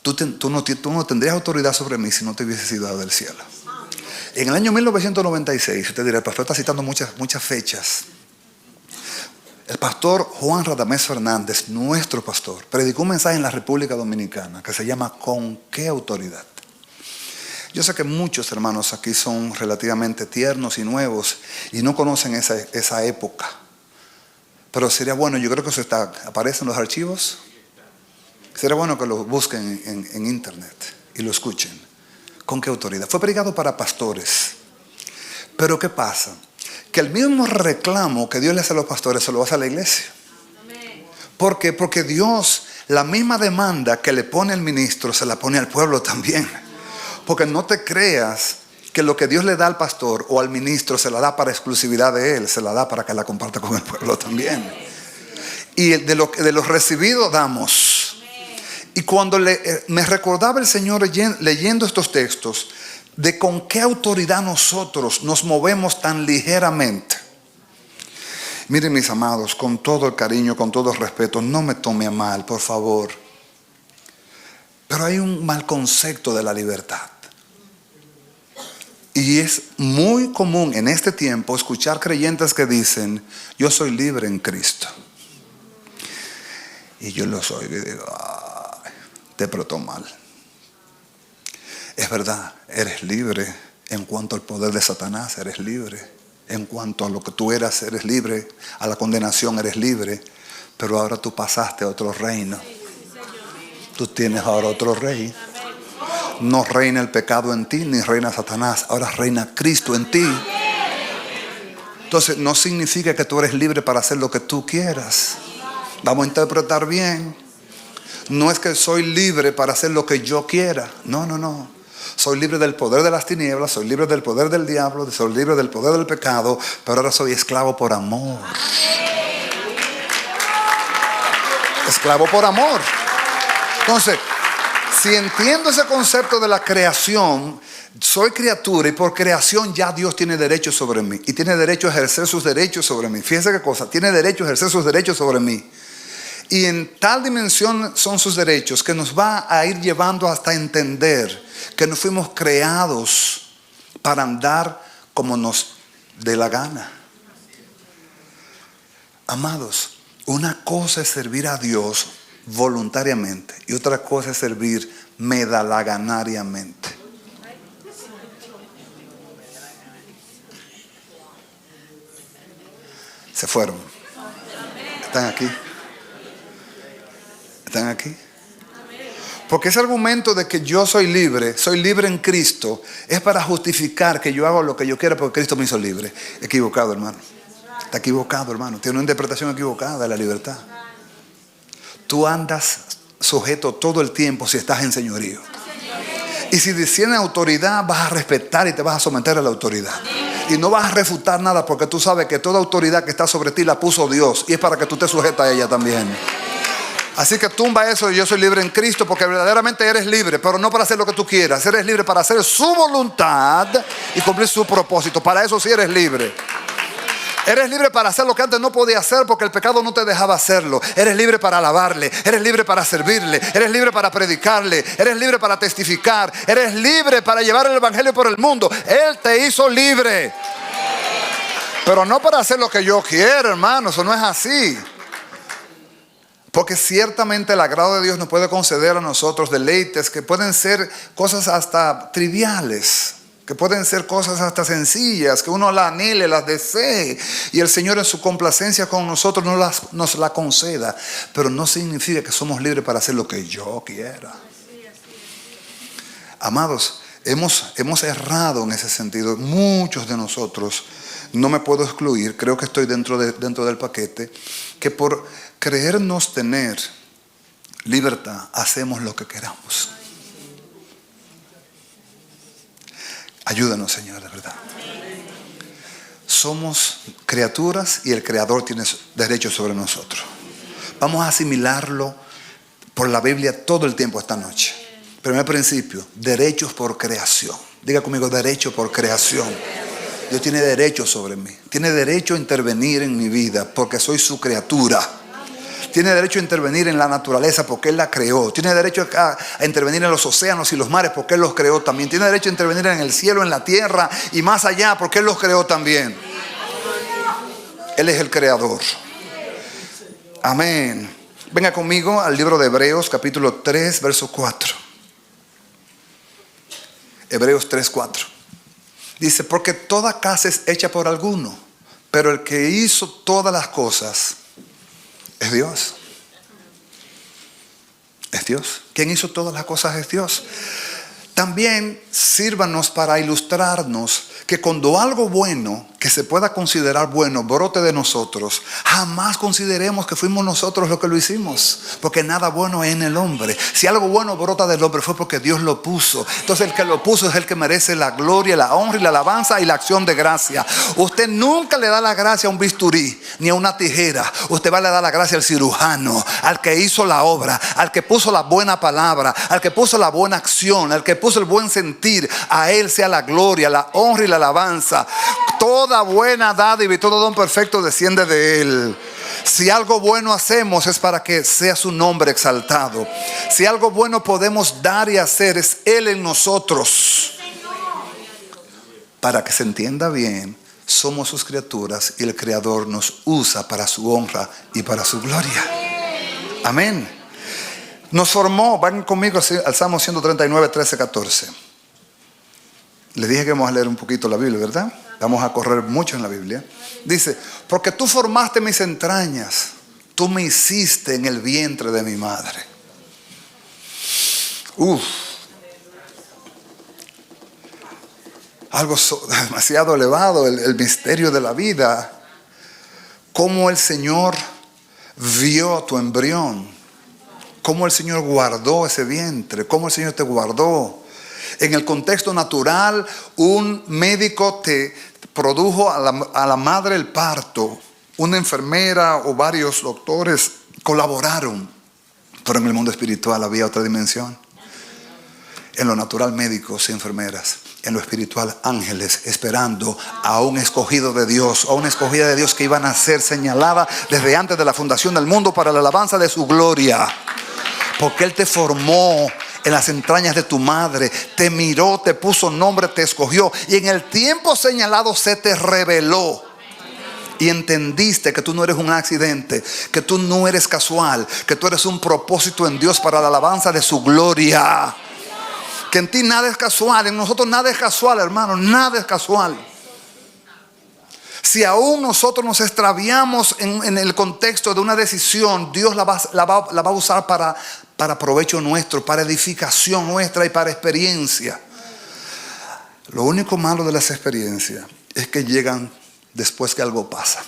Tú no tendrías autoridad sobre mí si no te hubiese sido dado del cielo. En el año 1996, usted dirá: el pastor está citando muchas fechas. El pastor Juan Radamés Fernández, nuestro pastor, predicó un mensaje en la República Dominicana que se llama ¿Con qué autoridad? Yo sé que muchos hermanos aquí son relativamente tiernos y nuevos y no conocen esa época. Pero sería bueno, yo creo que eso aparece en los archivos. Sería bueno que lo busquen en internet y lo escuchen. ¿Con qué autoridad? Fue predicado para pastores. Pero ¿qué pasa? Que el mismo reclamo que Dios le hace a los pastores se lo hace a la iglesia. ¿Por qué? Porque Dios, la misma demanda que le pone al ministro, se la pone al pueblo también. Porque no te creas que lo que Dios le da al pastor o al ministro se la da para exclusividad de él, se la da para que la comparta con el pueblo también. Y de lo recibido damos. Y cuando me recordaba el Señor leyendo estos textos, de con qué autoridad nosotros nos movemos tan ligeramente. Miren, mis amados, con todo el cariño, con todo el respeto, no me tome a mal, por favor. Pero hay un mal concepto de la libertad. Y es muy común en este tiempo escuchar creyentes que dicen: yo soy libre en Cristo. Y yo lo soy. Y digo: ay, te brotó mal. Es verdad, eres libre en cuanto al poder de Satanás, eres libre. En cuanto a lo que tú eras, eres libre. A la condenación eres libre. Pero ahora tú pasaste a otro reino. Tú tienes ahora otro rey. No reina el pecado en ti, ni reina Satanás. Ahora reina Cristo en ti. Entonces no significa que tú eres libre para hacer lo que tú quieras. Vamos a interpretar bien. No es que soy libre para hacer lo que yo quiera. No. Soy libre del poder de las tinieblas, soy libre del poder del diablo, soy libre del poder del pecado, pero ahora soy esclavo por amor. Esclavo por amor. Entonces, si entiendo ese concepto de la creación, soy criatura y por creación ya Dios tiene derecho sobre mí. Y tiene derecho a ejercer sus derechos sobre mí. Fíjense qué cosa, tiene derecho a ejercer sus derechos sobre mí. Y en tal dimensión son sus derechos que nos va a ir llevando hasta entender que no fuimos creados para andar como nos dé la gana. Amados, una cosa es servir a Dios voluntariamente y otra cosa es servir medalaganariamente. Se fueron. ¿Están aquí? ¿Están aquí? Porque ese argumento de que yo soy libre en Cristo, es para justificar que yo hago lo que yo quiera porque Cristo me hizo libre. Equivocado, hermano. Está equivocado, hermano. Tiene una interpretación equivocada de la libertad. Tú andas sujeto todo el tiempo si estás en señorío. Y si tiene autoridad, vas a respetar y te vas a someter a la autoridad. Y no vas a refutar nada porque tú sabes que toda autoridad que está sobre ti la puso Dios. Y es para que tú te sujetas a ella también. Así que tumba eso de yo soy libre en Cristo, porque verdaderamente eres libre, pero no para hacer lo que tú quieras. Eres libre para hacer su voluntad y cumplir su propósito. Para eso sí eres libre. Eres libre para hacer lo que antes no podías hacer porque el pecado no te dejaba hacerlo. Eres libre para alabarle, eres libre para servirle, eres libre para predicarle, eres libre para testificar, eres libre para llevar el evangelio por el mundo. Él te hizo libre. Pero no para hacer lo que yo quiero, hermano, eso no es así. Porque ciertamente el agrado de Dios nos puede conceder a nosotros deleites que pueden ser cosas hasta triviales, que pueden ser cosas hasta sencillas, que uno las anhele, las desee, y el Señor en su complacencia con nosotros nos la conceda. Pero no significa que somos libres para hacer lo que yo quiera. Amados, hemos errado en ese sentido. Muchos de nosotros, no me puedo excluir, creo que estoy dentro del paquete, que por creernos tener libertad hacemos lo que queramos. Ayúdanos, Señor, de verdad. Somos criaturas y el Creador tiene derechos sobre nosotros. Vamos a asimilarlo por la Biblia todo el tiempo esta noche. Primer principio, derechos por creación. Diga conmigo, derecho por creación. Dios tiene derecho sobre mí. Tiene derecho a intervenir en mi vida porque soy su criatura. Tiene derecho a intervenir en la naturaleza porque Él la creó. Tiene derecho a intervenir en los océanos y los mares porque Él los creó también. Tiene derecho a intervenir en el cielo, en la tierra y más allá porque Él los creó también. Él es el creador. Amén. Venga conmigo al libro de Hebreos, capítulo 3, verso 4. Hebreos 3, 4. Dice, porque toda casa es hecha por alguno, pero el que hizo todas las cosas es Dios. Es Dios. ¿Quién hizo todas las cosas? Es Dios. También sírvanos para ilustrarnos que cuando algo bueno, que se pueda considerar bueno, brote de nosotros, jamás consideremos que fuimos nosotros los que lo hicimos, porque nada bueno es en el hombre. Si algo bueno brota del hombre fue porque Dios lo puso. Entonces el que lo puso es el que merece la gloria, la honra y la alabanza y la acción de gracia. Usted nunca le da la gracia a un bisturí ni a una tijera. Usted va a le dar la gracia al cirujano, al que hizo la obra, al que puso la buena palabra, al que puso la buena acción, al que puso el buen sentir. A Él sea la gloria, la honra y la alabanza. Toda buena dádiva y todo don perfecto desciende de Él. Si algo bueno hacemos es para que sea su nombre exaltado. Si algo bueno podemos dar y hacer, es Él en nosotros. Para que se entienda bien, somos sus criaturas y el Creador nos usa para su honra y para su gloria. Amén. Nos formó, van conmigo al Salmo 139, 13, 14. Les dije que vamos a leer un poquito la Biblia, ¿verdad? Vamos a correr mucho en la Biblia. Dice, porque tú formaste mis entrañas, tú me hiciste en el vientre de mi madre. Algo demasiado elevado, el misterio de la vida. Cómo el Señor vio tu embrión, cómo el Señor guardó ese vientre, cómo el Señor te guardó. En el contexto natural, un médico te produjo a la madre el parto. Una enfermera o varios doctores colaboraron. Pero en el mundo espiritual había otra dimensión. En lo natural, médicos y enfermeras. En lo espiritual, ángeles esperando a un escogido de Dios, a una escogida de Dios que iban a ser señalada desde antes de la fundación del mundo para la alabanza de su gloria. Porque Él te formó en las entrañas de tu madre, te miró, te puso nombre, te escogió, y en el tiempo señalado se te reveló. Y entendiste que tú no eres un accidente, que tú no eres casual, que tú eres un propósito en Dios para la alabanza de su gloria. Que en ti nada es casual, en nosotros nada es casual, hermano, nada es casual. Si aún nosotros nos extraviamos en el contexto de una decisión, Dios la va a usar para provecho nuestro, para edificación nuestra y para experiencia. Lo único malo de las experiencias es que llegan después que algo pasa.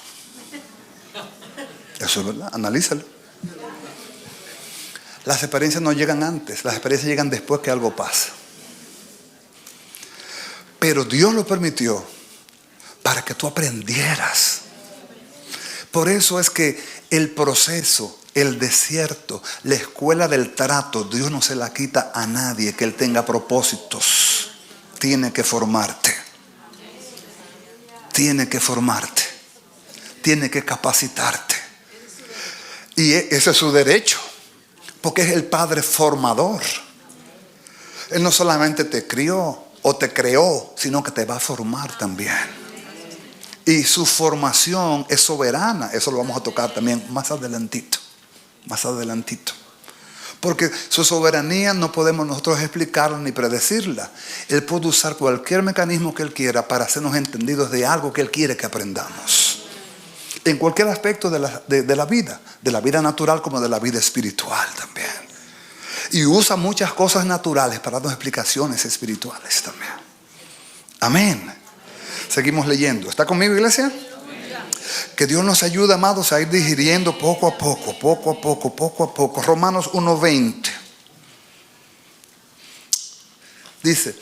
Eso es verdad, analízalo. Las experiencias no llegan antes, las experiencias llegan después que algo pasa. Pero Dios lo permitió para que tú aprendieras. Por eso es que el proceso, el desierto, la escuela del trato, Dios no se la quita a nadie que Él tenga propósitos. Tiene que formarte. Tiene que formarte. Tiene que capacitarte. Y ese es su derecho. Porque es el Padre formador. Él no solamente te crió o te creó, sino que te va a formar también. Y su formación es soberana. Eso lo vamos a tocar también más adelantito. Más adelantito. Porque su soberanía no podemos nosotros explicarla ni predecirla. Él puede usar cualquier mecanismo que Él quiera para hacernos entendidos de algo que Él quiere que aprendamos. En cualquier aspecto de la vida natural como de la vida espiritual también. Y usa muchas cosas naturales para darnos explicaciones espirituales también. Amén. Seguimos leyendo. ¿Está conmigo, iglesia? Que Dios nos ayude, amados, a ir digiriendo poco a poco. Romanos 1:20. Dice,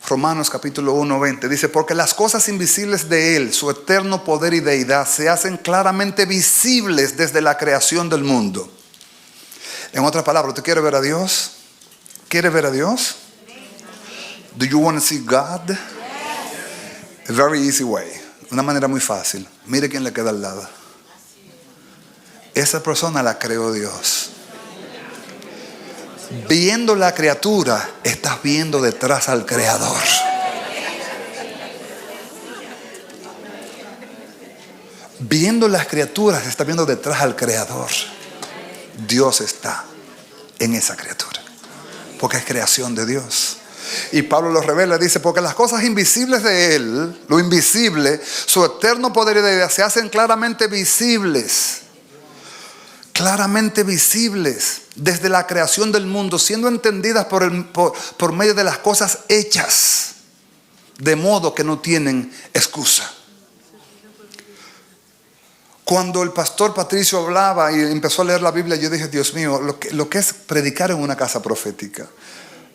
Romanos capítulo 1:20 dice: porque las cosas invisibles de Él, su eterno poder y deidad, se hacen claramente visibles desde la creación del mundo. En otras palabras, ¿usted quiere ver a Dios? ¿Quiere ver a Dios? Do you want to see God? A very easy way. Una manera muy fácil. Mire quién le queda al lado. Esa persona la creó Dios. Viendo la criatura, estás viendo detrás al Creador. Viendo las criaturas, estás viendo detrás al Creador. Dios está en esa criatura, porque es creación de Dios. Y Pablo lo revela, dice: porque las cosas invisibles de Él, lo invisible, su eterno poder y deidad, se hacen claramente visibles. Claramente visibles desde la creación del mundo, siendo entendidas por medio de las cosas hechas, de modo que no tienen excusa. Cuando el pastor Patricio hablaba y empezó a leer la Biblia, yo dije: Dios mío, lo que es predicar en una casa profética.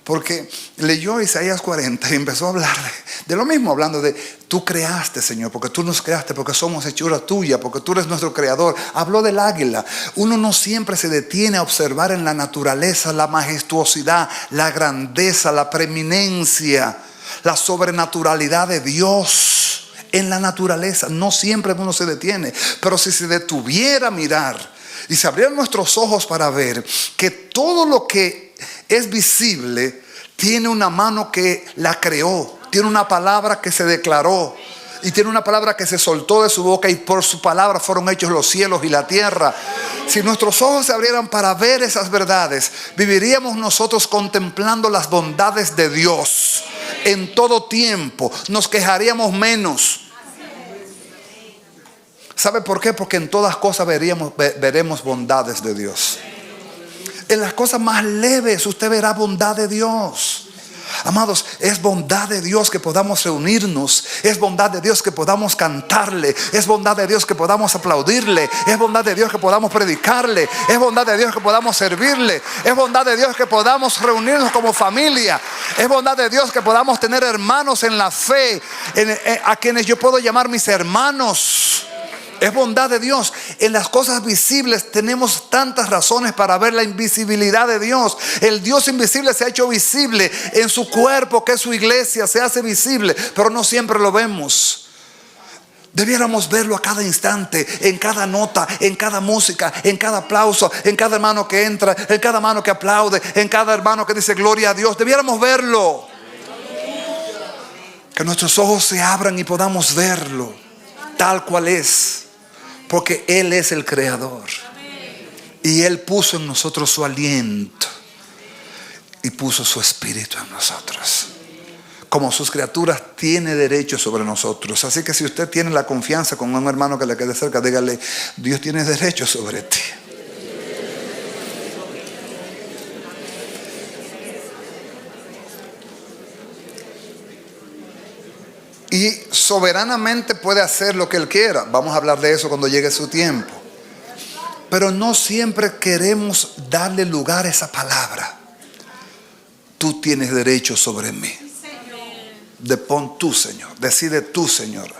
Porque leyó Isaías 40 y empezó a hablar de lo mismo, hablando de: tú creaste, Señor, porque tú nos creaste, porque somos hechura tuya, porque tú eres nuestro creador. Habló del águila. Uno no siempre se detiene a observar en la naturaleza la majestuosidad, la grandeza, la preeminencia, la sobrenaturalidad de Dios en la naturaleza. No siempre uno se detiene, pero si se detuviera a mirar y se abrieran nuestros ojos para ver que todo lo que es visible tiene una mano que la creó, tiene una palabra que se declaró y tiene una palabra que se soltó de su boca, y por su palabra fueron hechos los cielos y la tierra. Si nuestros ojos se abrieran para ver esas verdades, viviríamos nosotros contemplando las bondades de Dios en todo tiempo. Nos quejaríamos menos. ¿Sabe por qué? Porque en todas cosas veremos bondades de Dios. En las cosas más leves usted verá bondad de Dios. Amados, es bondad de Dios que podamos reunirnos. Es bondad de Dios que podamos cantarle. Es bondad de Dios que podamos aplaudirle. Es bondad de Dios que podamos predicarle. Es bondad de Dios que podamos servirle. Es bondad de Dios que podamos reunirnos como familia. Es bondad de Dios que podamos tener hermanos en la fe, a quienes yo puedo llamar mis hermanos. Es bondad de Dios. En las cosas visibles tenemos tantas razones para ver la invisibilidad de Dios. El Dios invisible se ha hecho visible en su cuerpo, que es su iglesia. Se hace visible, pero no siempre lo vemos. Debiéramos verlo a cada instante, en cada nota, en cada música, en cada aplauso, en cada hermano que entra, en cada hermano que aplaude, en cada hermano que dice gloria a Dios. Debiéramos verlo. Que nuestros ojos se abran y podamos verlo tal cual es. Porque Él es el creador. Y Él puso en nosotros su aliento. Y puso su espíritu en nosotros. Como sus criaturas, tiene derecho sobre nosotros. Así que si usted tiene la confianza con un hermano que le quede cerca, dígale: Dios tiene derecho sobre ti. Y soberanamente puede hacer lo que Él quiera. Vamos a hablar de eso cuando llegue su tiempo. Pero no siempre queremos darle lugar a esa palabra. Tú tienes derecho sobre mí. Depón tú, Señor. Decide tú, Señor.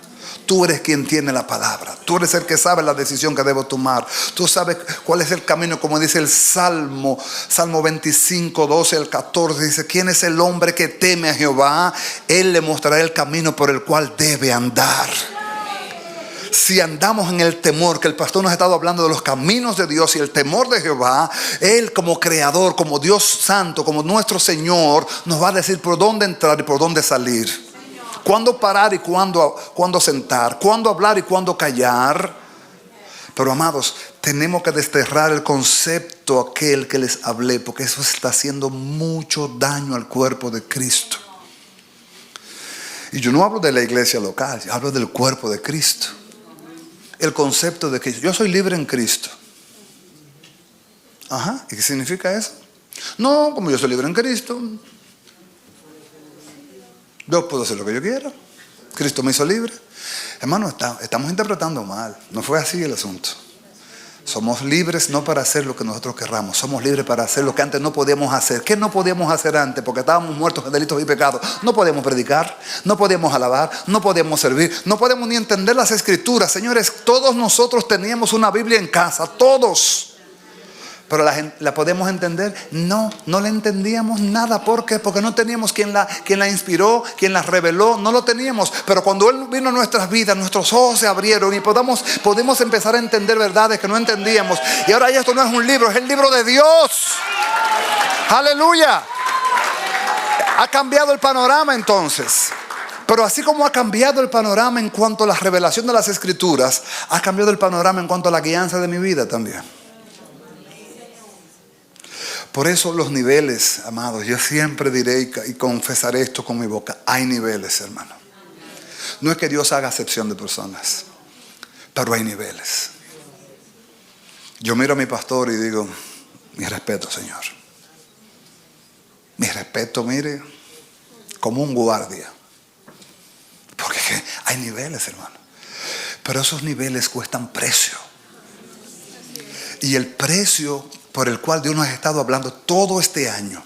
Tú eres quien tiene la palabra. Tú eres el que sabe la decisión que debo tomar. Tú sabes cuál es el camino, como dice el Salmo 25, 12 al 14. Dice: ¿quién es el hombre que teme a Jehová? Él le mostrará el camino por el cual debe andar. Si andamos en el temor, que el pastor nos ha estado hablando de los caminos de Dios y el temor de Jehová, Él como creador, como Dios santo, como nuestro Señor, nos va a decir por dónde entrar y por dónde salir. Cuándo parar y cuándo sentar. Cuándo hablar y cuándo callar. Pero amados, tenemos que desterrar el concepto aquel que les hablé, porque eso está haciendo mucho daño al cuerpo de Cristo. Y yo no hablo de la iglesia local, yo hablo del cuerpo de Cristo. El concepto de que yo soy libre en Cristo. Ajá, ¿y qué significa eso? No, como yo soy libre en Cristo, yo puedo hacer lo que yo quiera. Cristo me hizo libre. Hermano, estamos interpretando mal. No fue así el asunto. Somos libres no para hacer lo que nosotros querramos. Somos libres para hacer lo que antes no podíamos hacer. ¿Qué no podíamos hacer antes? Porque estábamos muertos en delitos y pecados. No podíamos predicar, no podíamos alabar, no podíamos servir, no podíamos ni entender las escrituras. Señores, todos nosotros teníamos una Biblia en casa, todos. Pero la podemos entender. No la entendíamos nada. ¿Por qué? Porque no teníamos quien la inspiró, quien la reveló. No lo teníamos. Pero cuando Él vino a nuestras vidas, nuestros ojos se abrieron y podemos empezar a entender verdades que no entendíamos. Y ahora ya esto no es un libro, es el libro de Dios. Aleluya. Ha cambiado el panorama entonces. Pero así como ha cambiado el panorama en cuanto a la revelación de las escrituras, ha cambiado el panorama en cuanto a la guianza de mi vida también. Por eso los niveles, amados, yo siempre diré y confesaré esto con mi boca: hay niveles, hermano. No es que Dios haga acepción de personas, pero hay niveles. Yo miro a mi pastor y digo: mi respeto, Señor. Mi respeto, mire, como un guardia. Porque hay niveles, hermano. Pero esos niveles cuestan precio. Y el precio por el cual Dios nos ha estado hablando todo este año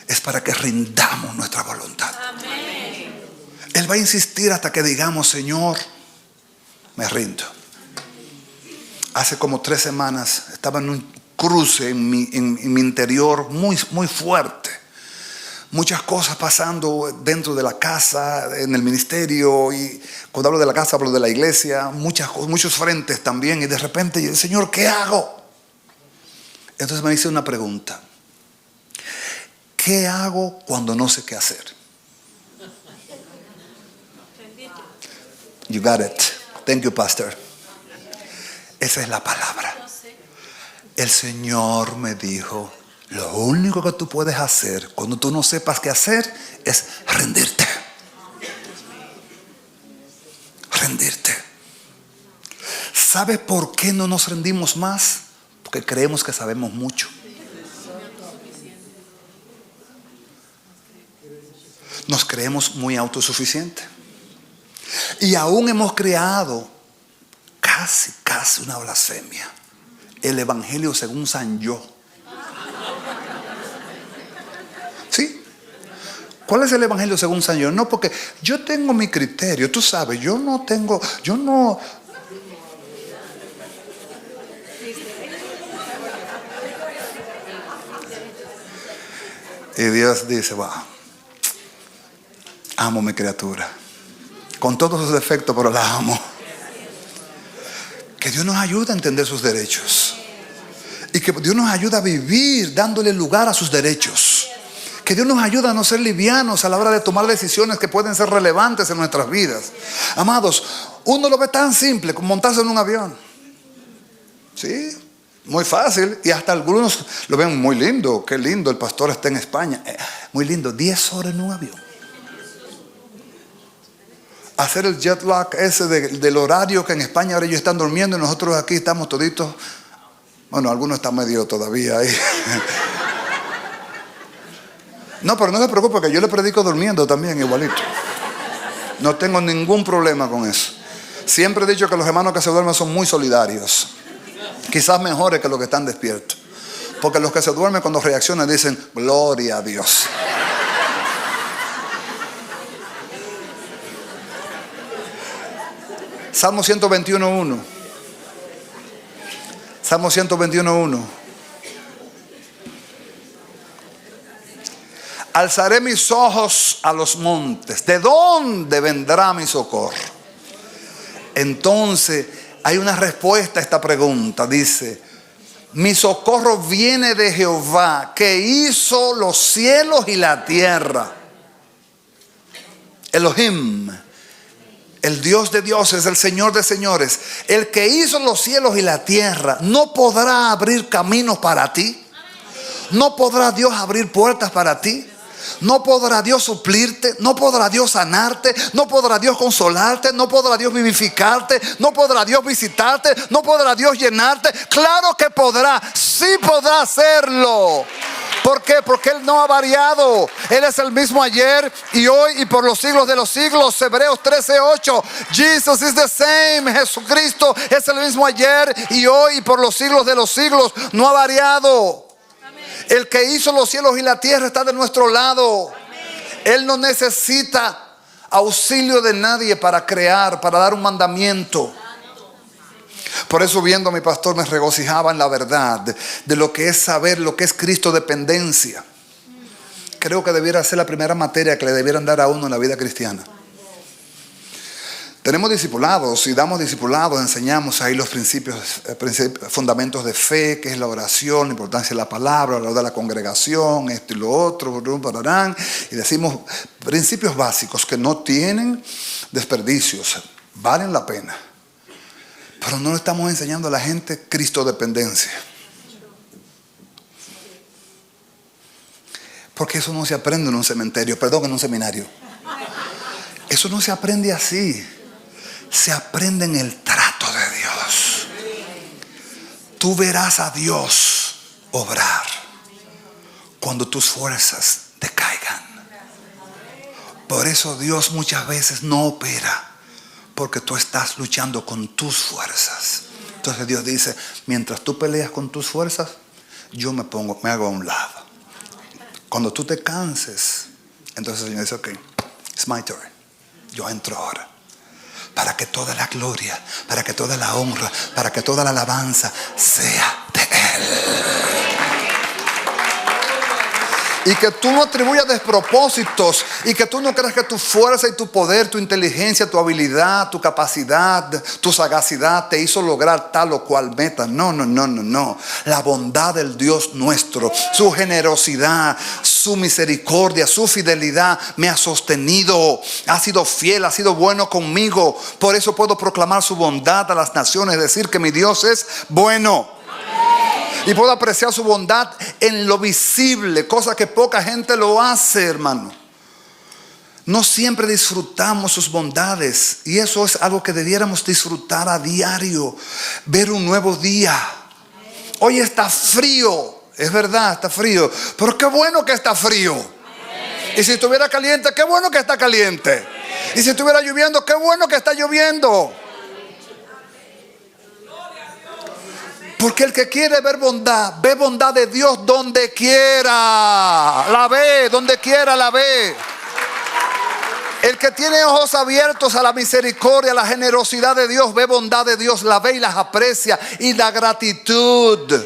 es para que rindamos nuestra voluntad. Amén. Él va a insistir hasta que digamos: Señor, me rindo. Hace como 3 semanas estaba en un cruce en mi interior muy, muy fuerte. Muchas cosas pasando dentro de la casa, en el ministerio. Y cuando hablo de la casa hablo de la iglesia. Muchos frentes también. Y de repente yo: Señor, ¿qué hago? Entonces me hice una pregunta: ¿qué hago cuando no sé qué hacer? You got it. Thank you, pastor. Esa es la palabra. El Señor me dijo: lo único que tú puedes hacer cuando tú no sepas qué hacer es rendirte. Rendirte. ¿Sabe por qué no nos rendimos más? Porque creemos que sabemos mucho. nos creemos muy autosuficientes. Y aún hemos creado casi una blasfemia: el Evangelio según San Yo. ¿Sí? ¿Cuál es el Evangelio según San Yo? No, porque yo tengo mi criterio. Tú sabes, yo no. Y Dios dice: wow, amo a mi criatura, con todos sus defectos, pero la amo. Que Dios nos ayude a entender sus derechos. Y que Dios nos ayude a vivir dándole lugar a sus derechos. Que Dios nos ayude a no ser livianos a la hora de tomar decisiones que pueden ser relevantes en nuestras vidas. Amados, uno lo ve tan simple como montarse en un avión. Sí, muy fácil. Y hasta algunos lo ven muy lindo. Qué lindo, el pastor está en España. Muy lindo, 10 horas en un avión. Hacer el jet lag ese del horario, que en España ahora ellos están durmiendo y nosotros aquí estamos toditos. Bueno, algunos están medio todavía ahí. No, pero no se preocupe, que yo le predico durmiendo también igualito. No tengo ningún problema con eso. Siempre he dicho que los hermanos que se duermen son muy solidarios. Quizás mejores que los que están despiertos. Porque los que se duermen cuando reaccionan dicen: gloria a Dios. Salmo 121:1. Salmo 121:1. Alzaré mis ojos a los montes. ¿De dónde vendrá mi socorro? Entonces hay una respuesta a esta pregunta. Dice: mi socorro viene de Jehová, que hizo los cielos y la tierra. Elohim, el Dios de dioses, el Señor de señores, el que hizo los cielos y la tierra, ¿no podrá abrir caminos para ti? ¿No podrá Dios abrir puertas para ti? ¿No podrá Dios suplirte? ¿No podrá Dios sanarte? ¿No podrá Dios consolarte? ¿No podrá Dios vivificarte? ¿No podrá Dios visitarte? ¿No podrá Dios llenarte? Claro que podrá, sí podrá hacerlo. ¿Por qué? Porque Él no ha variado. Él es el mismo ayer y hoy y por los siglos de los siglos. Hebreos 13:8. Jesus is the same. Jesucristo es el mismo ayer y hoy y por los siglos de los siglos. No ha variado. El que hizo los cielos y la tierra está de nuestro lado. Él no necesita auxilio de nadie para crear, para dar un mandamiento. Por eso, viendo a mi pastor, me regocijaba en la verdad de lo que es saber lo que es Cristo dependencia. Creo que debiera ser la primera materia que le debieran dar a uno en la vida cristiana. Tenemos discipulados y damos discipulados, enseñamos ahí los principios, fundamentos de fe, que es la oración, la importancia de la palabra, la de la congregación, esto y lo otro, y decimos principios básicos que no tienen desperdicios, valen la pena. Pero no le estamos enseñando a la gente Cristo dependencia. Porque eso no se aprende en un cementerio, en un seminario. Eso no se aprende así. Se aprende en el trato de Dios. Tú verás a Dios obrar cuando tus fuerzas decaigan. Por eso Dios muchas veces no opera, porque tú estás luchando con tus fuerzas. Entonces Dios dice: mientras tú peleas con tus fuerzas, yo me hago a un lado. Cuando tú te canses, entonces el Señor dice: ok, it's my turn. Yo entro ahora. Para que toda la gloria, para que toda la honra, para que toda la alabanza sea de Él. Y que tú no atribuyas despropósitos. Y que tú no creas que tu fuerza y tu poder, tu inteligencia, tu habilidad, tu capacidad, tu sagacidad te hizo lograr tal o cual meta. No. La bondad del Dios nuestro, su generosidad, su misericordia, su fidelidad me ha sostenido. Ha sido fiel, ha sido bueno conmigo. Por eso puedo proclamar su bondad a las naciones, decir que mi Dios es bueno. Y puedo apreciar su bondad en lo visible, cosa que poca gente lo hace, hermano. No siempre disfrutamos sus bondades, y eso es algo que debiéramos disfrutar a diario. Ver un nuevo día. Hoy está frío, es verdad, está frío, pero qué bueno que está frío. Y si estuviera caliente, qué bueno que está caliente. Y si estuviera lloviendo, qué bueno que está lloviendo. Porque el que quiere ver bondad, ve bondad de Dios donde quiera. La ve, donde quiera la ve. El que tiene ojos abiertos a la misericordia, a la generosidad de Dios, ve bondad de Dios, la ve y las aprecia. Y la gratitud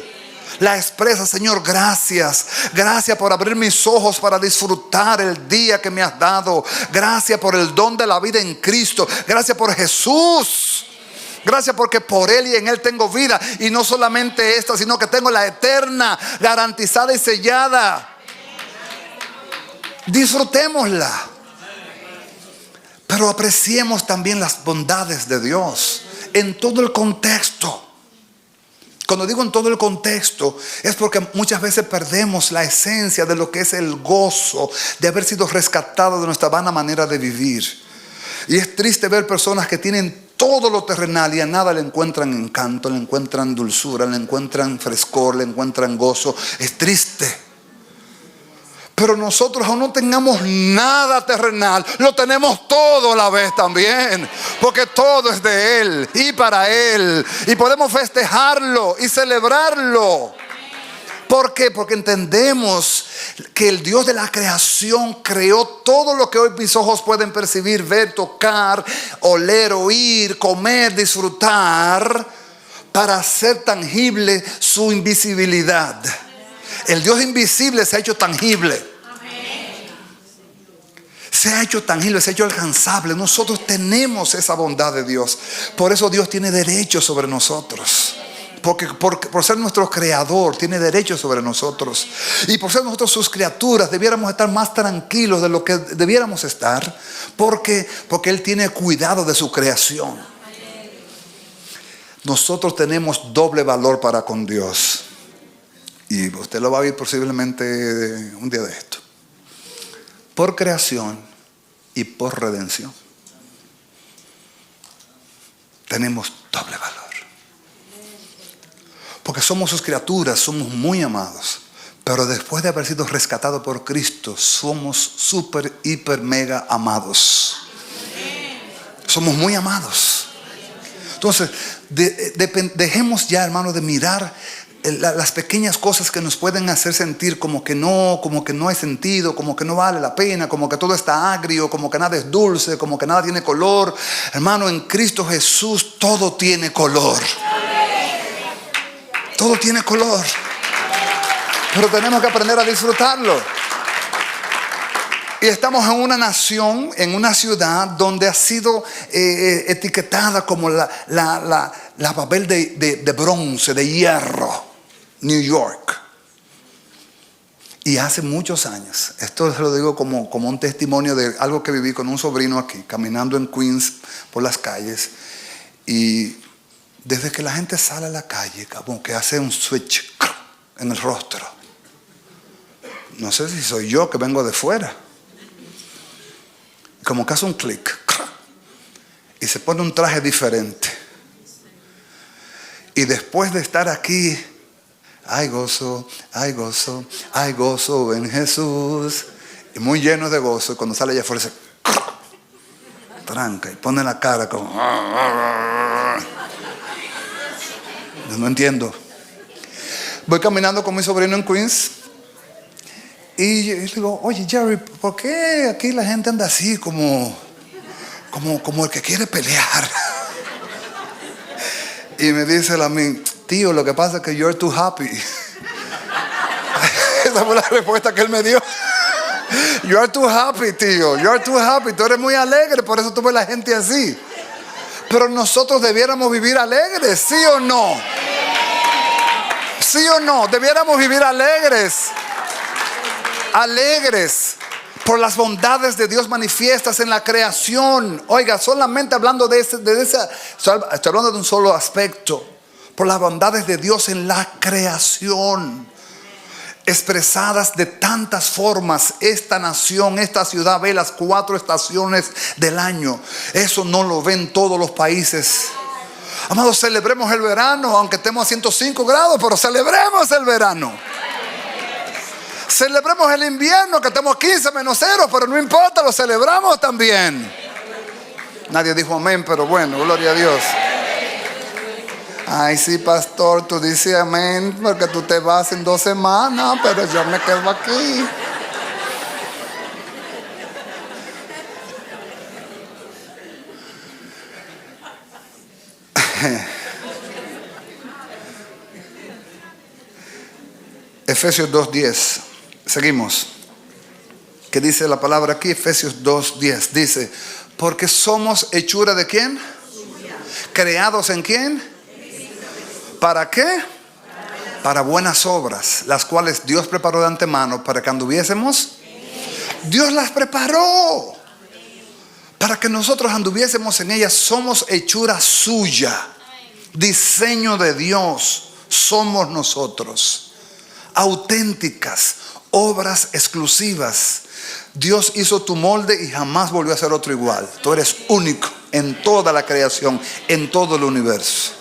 la expresa. Señor, gracias. Gracias por abrir mis ojos para disfrutar el día que me has dado. Gracias por el don de la vida en Cristo. Gracias por Jesús. Gracias porque por Él y en Él tengo vida. Y no solamente esta, sino que tengo la eterna, garantizada y sellada. Disfrutémosla. Pero apreciemos también las bondades de Dios en todo el contexto. Cuando digo en todo el contexto, es porque muchas veces perdemos la esencia de lo que es el gozo de haber sido rescatados de nuestra vana manera de vivir. Y es triste ver personas que tienen todo lo terrenal y a nada le encuentran encanto, le encuentran dulzura, le encuentran frescor, le encuentran gozo. Es triste. Pero nosotros, aún no tengamos nada terrenal, lo tenemos todo a la vez también. Porque todo es de Él y para Él. Y podemos festejarlo y celebrarlo. ¿Por qué? Porque entendemos que el Dios de la creación creó todo lo que hoy mis ojos pueden percibir, ver, tocar, oler, oír, comer, disfrutar, para hacer tangible su invisibilidad. El Dios invisible se ha hecho tangible. Se ha hecho tangible, se ha hecho alcanzable. Nosotros tenemos esa bondad de Dios. Por eso Dios tiene derecho sobre nosotros. Porque por ser nuestro creador, tiene derecho sobre nosotros. Y por ser nosotros sus criaturas, debiéramos estar más tranquilos de lo que debiéramos estar. Porque Él tiene cuidado de su creación. Nosotros tenemos doble valor para con Dios. Y usted lo va a ver posiblemente un día de esto. Por creación y por redención. Tenemos doble valor. Porque somos sus criaturas, somos muy amados. Pero después de haber sido rescatados por Cristo, somos súper, hiper, mega amados. Somos muy amados. Entonces, dejemos ya, hermanos, de mirar las pequeñas cosas que nos pueden hacer sentir como que no hay sentido, como que no vale la pena, como que todo está agrio, como que nada es dulce, como que nada tiene color. Hermano, en Cristo Jesús todo tiene color. Todo tiene color. Pero tenemos que aprender a disfrutarlo. Y estamos en una nación, en una ciudad donde ha sido etiquetada como la Babel de bronce, de hierro, New York. Y hace muchos años, esto se lo digo como un testimonio de algo que viví con un sobrino aquí, caminando en Queens por las calles. Y desde que la gente sale a la calle, como que hace un switch en el rostro. No sé si soy yo que vengo de fuera. Como que hace un clic. Y se pone un traje diferente. Y después de estar aquí, hay gozo, hay gozo, hay gozo en Jesús. Y muy lleno de gozo. Y cuando sale allá afuera, se tranca y pone la cara como... No entiendo. Voy caminando con mi sobrino en Queens. Y yo le digo, oye Jerry, ¿por qué aquí la gente anda así como el que quiere pelear? Y me dice él a mí, tío, lo que pasa es que you're too happy. Esa fue la respuesta que él me dio. You are too happy, tío. You are too happy. Tú eres muy alegre, por eso tú ves la gente así. Pero nosotros debiéramos vivir alegres, ¿sí o no? ¿Sí o no? Debiéramos vivir alegres. Alegres por las bondades de Dios manifiestas en la creación. Oiga, solamente hablando estoy hablando de un solo aspecto. Por las bondades de Dios en la creación, expresadas de tantas formas. Esta nación, esta ciudad ve las 4 estaciones del año. Eso no lo ven todos los países. Amados, celebremos el verano, aunque estemos a 105 grados, pero celebremos el verano. Celebremos el invierno, que estamos 15 menos 0, pero no importa, lo celebramos también. Nadie dijo amén, pero bueno, gloria a Dios. Ay, sí, pastor, tú dices amén porque tú te vas en 2 semanas, pero yo me quedo aquí. Efesios 2:10. Seguimos. ¿Qué dice la palabra aquí? Efesios 2:10. Dice, porque somos hechura de ¿quién? ¿Creados en quién? ¿Para qué? Para buenas obras, las cuales Dios preparó de antemano para que anduviésemos. Dios las preparó para que nosotros anduviésemos en ellas. Somos hechura suya, diseño de Dios. Somos nosotros, auténticas, obras exclusivas. Dios hizo tu molde y jamás volvió a ser otro igual. Tú eres único en toda la creación, en todo el universo.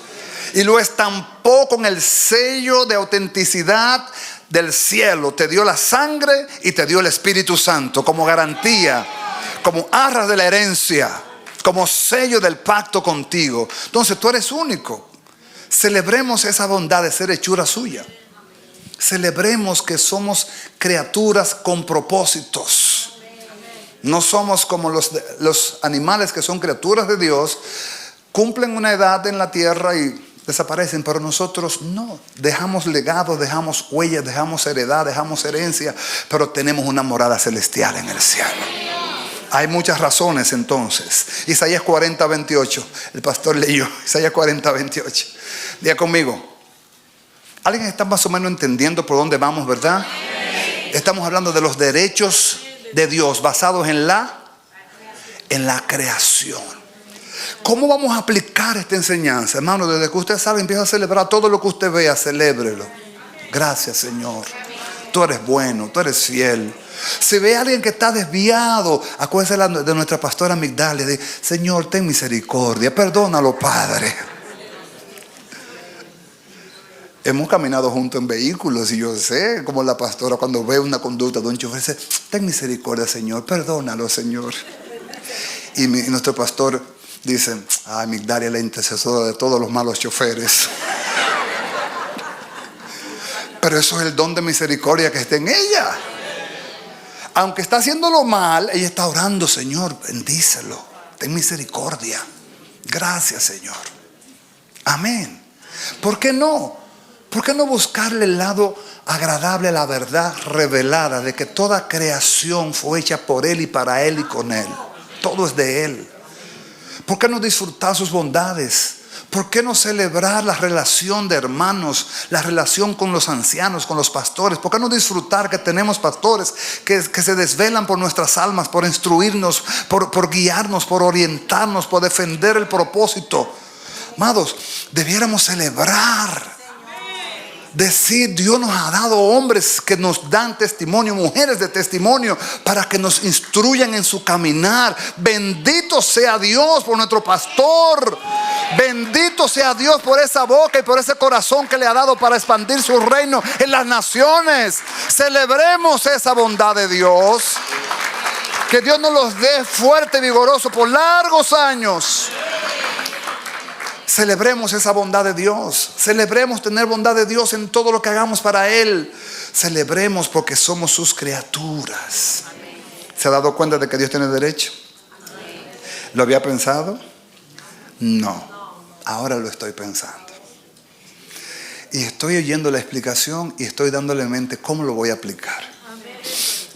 Y lo estampó con el sello de autenticidad del cielo. Te dio la sangre y te dio el Espíritu Santo como garantía, como arras de la herencia, como sello del pacto contigo. Entonces tú eres único. Celebremos esa bondad de ser hechura suya. Celebremos que somos criaturas con propósitos. No somos como los animales que son criaturas de Dios. Cumplen una edad en la tierra y desaparecen, pero nosotros no. Dejamos legados, dejamos huellas, dejamos heredad, dejamos herencia, pero tenemos una morada celestial en el cielo. Hay muchas razones entonces. Isaías 40:28. El pastor leyó Isaías 40:28. Diga conmigo. ¿Alguien está más o menos entendiendo por dónde vamos, verdad? Estamos hablando de los derechos de Dios basados en la creación. ¿Cómo vamos a aplicar esta enseñanza? Hermano, desde que usted sabe, empieza a celebrar todo lo que usted vea, celébrelo. Gracias, Señor. Tú eres bueno, tú eres fiel. Si ve a alguien que está desviado, acuérdese de nuestra pastora Migdalia. Dice, Señor, ten misericordia, perdónalo, Padre. Hemos caminado juntos en vehículos y yo sé como la pastora cuando ve una conducta de un chofer dice, ten misericordia, Señor, perdónalo, Señor. Y nuestro pastor dice, ay, Migdalia es la intercesora de todos los malos choferes. Pero eso es el don de misericordia que está en ella. Aunque está haciéndolo mal, ella está orando, Señor, bendícelo, ten misericordia. Gracias, Señor. Amén. ¿Por qué no? ¿Por qué no buscarle el lado agradable a la verdad revelada de que toda creación fue hecha por Él y para Él y con Él? Todo es de Él. ¿Por qué no disfrutar sus bondades? ¿Por qué no celebrar la relación de hermanos, la relación con los ancianos, con los pastores? ¿Por qué no disfrutar que tenemos pastores que se desvelan por nuestras almas, por instruirnos, por guiarnos, por orientarnos, por defender el propósito? Amados, debiéramos celebrar. Decir, Dios nos ha dado hombres que nos dan testimonio, mujeres de testimonio, para que nos instruyan en su caminar. Bendito sea Dios por nuestro pastor. Bendito sea Dios por esa boca y por ese corazón que le ha dado para expandir su reino en las naciones. Celebremos esa bondad de Dios. Que Dios nos los dé fuerte y vigoroso por largos años. Celebremos esa bondad de Dios. Celebremos tener bondad de Dios en todo lo que hagamos para Él. Celebremos porque somos sus criaturas. ¿Se ha dado cuenta de que Dios tiene derecho? ¿Lo había pensado? No. Ahora lo estoy pensando. Y estoy oyendo la explicación y estoy dándole en mente cómo lo voy a aplicar.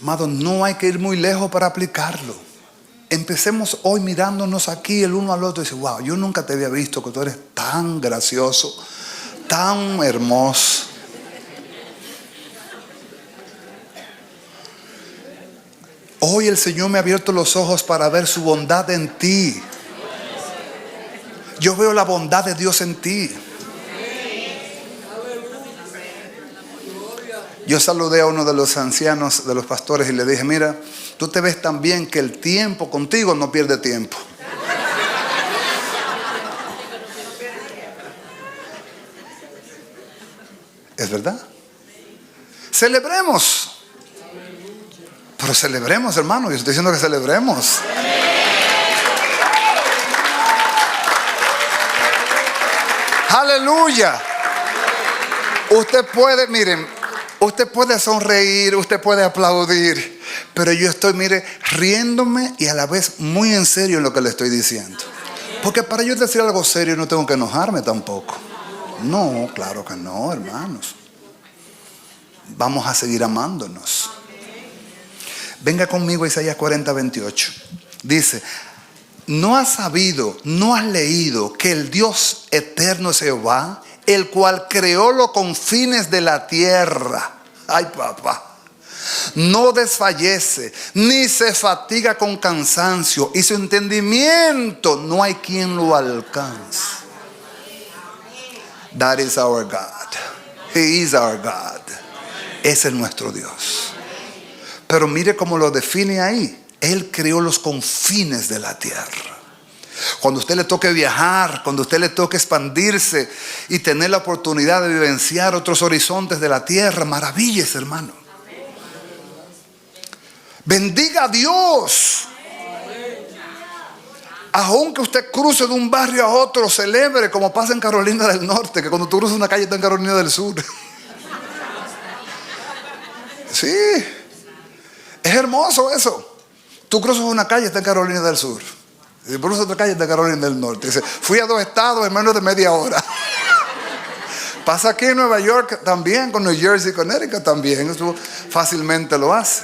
Amado, no hay que ir muy lejos para aplicarlo. Empecemos hoy mirándonos aquí el uno al otro y decir, wow, yo nunca te había visto que tú eres tan gracioso, tan hermoso. Hoy el Señor me ha abierto los ojos para ver su bondad en ti. Yo veo la bondad de Dios en ti. Yo saludé a uno de los ancianos, de los pastores, y le dije, mira, tú te ves tan bien que el tiempo contigo no pierde tiempo. ¿Es verdad? Celebremos Pero celebremos, hermano. Yo estoy diciendo que celebremos. Aleluya. Usted puede, miren, usted puede sonreír, usted puede aplaudir, pero yo estoy, mire, riéndome y a la vez muy en serio en lo que le estoy diciendo. Porque para yo decir algo serio no tengo que enojarme tampoco. No, claro que no, hermanos. Vamos a seguir amándonos. Venga conmigo a Isaías 40:28. Dice: ¿no has sabido, no has leído que el Dios eterno es Jehová, el cual creó los confines de la tierra? Ay, papá. No desfallece, ni se fatiga con cansancio, y su entendimiento no hay quien lo alcance. That is our God. He is our God. Ese es nuestro Dios. Pero mire cómo lo define ahí. Él creó los confines de la tierra. Cuando a usted le toque viajar, cuando a usted le toque expandirse y tener la oportunidad de vivenciar otros horizontes de la tierra, maravillas, hermano. Bendiga a Dios. Aunque usted cruce de un barrio a otro, celebre, como pasa en Carolina del Norte, que cuando tú cruzas una calle está en Carolina del Sur. Sí, es hermoso eso. Tú cruzas una calle, está en Carolina del Sur. Y cruzas otra calle, está en Carolina del Norte. Dice, fui a 2 estados en menos de media hora. Pasa aquí en Nueva York también, con New Jersey, Connecticut también. Eso fácilmente lo hace.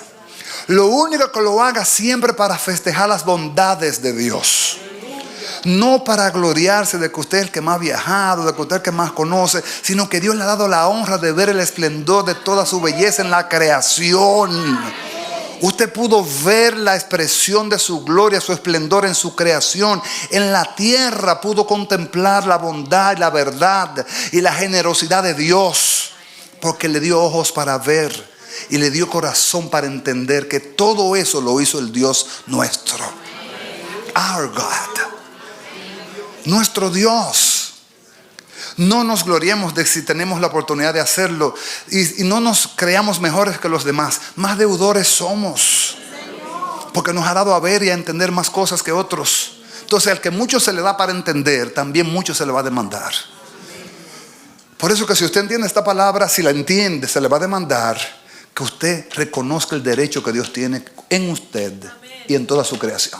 Lo único que lo haga siempre para festejar las bondades de Dios. No para gloriarse de que usted es el que más ha viajado, de que usted es el que más conoce, sino que Dios le ha dado la honra de ver el esplendor de toda su belleza en la creación. Usted pudo ver la expresión de su gloria, su esplendor en su creación. En la tierra pudo contemplar la bondad, la verdad y la generosidad de Dios, porque le dio ojos para ver y le dio corazón para entender que todo eso lo hizo el Dios nuestro. Our God. Nuestro Dios. No nos gloriemos de si tenemos la oportunidad de hacerlo y no nos creamos mejores que los demás. Más deudores somos, porque nos ha dado a ver y a entender más cosas que otros. Entonces al que mucho se le da para entender, también mucho se le va a demandar. Por eso que si usted entiende esta palabra, si la entiende, se le va a demandar que usted reconozca el derecho que Dios tiene en usted y en toda su creación.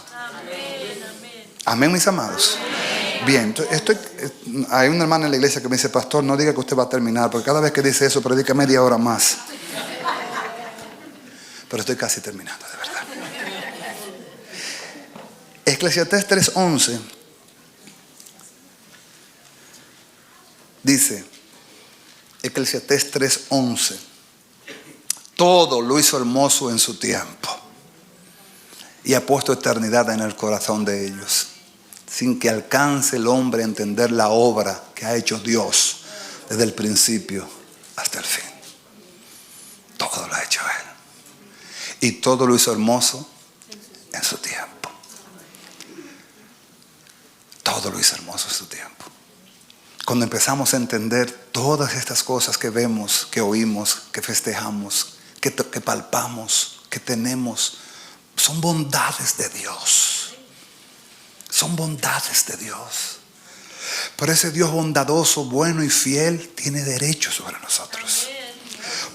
Amén, mis amados. Bien, hay una hermana en la iglesia que me dice: pastor, no diga que usted va a terminar, porque cada vez que dice eso predica media hora más. Pero estoy casi terminando, de verdad. Eclesiastés 3:11 dice, Eclesiastés 3:11: todo lo hizo hermoso en su tiempo y ha puesto eternidad en el corazón de ellos, sin que alcance el hombre a entender la obra que ha hecho Dios desde el principio hasta el fin. Todo lo ha hecho Él, y todo lo hizo hermoso en su tiempo. Todo lo hizo hermoso en su tiempo. Cuando empezamos a entender todas estas cosas que vemos, que oímos, que festejamos, que palpamos, que tenemos, son bondades de Dios. Son bondades de Dios. Pero ese Dios bondadoso, bueno y fiel tiene derecho sobre nosotros.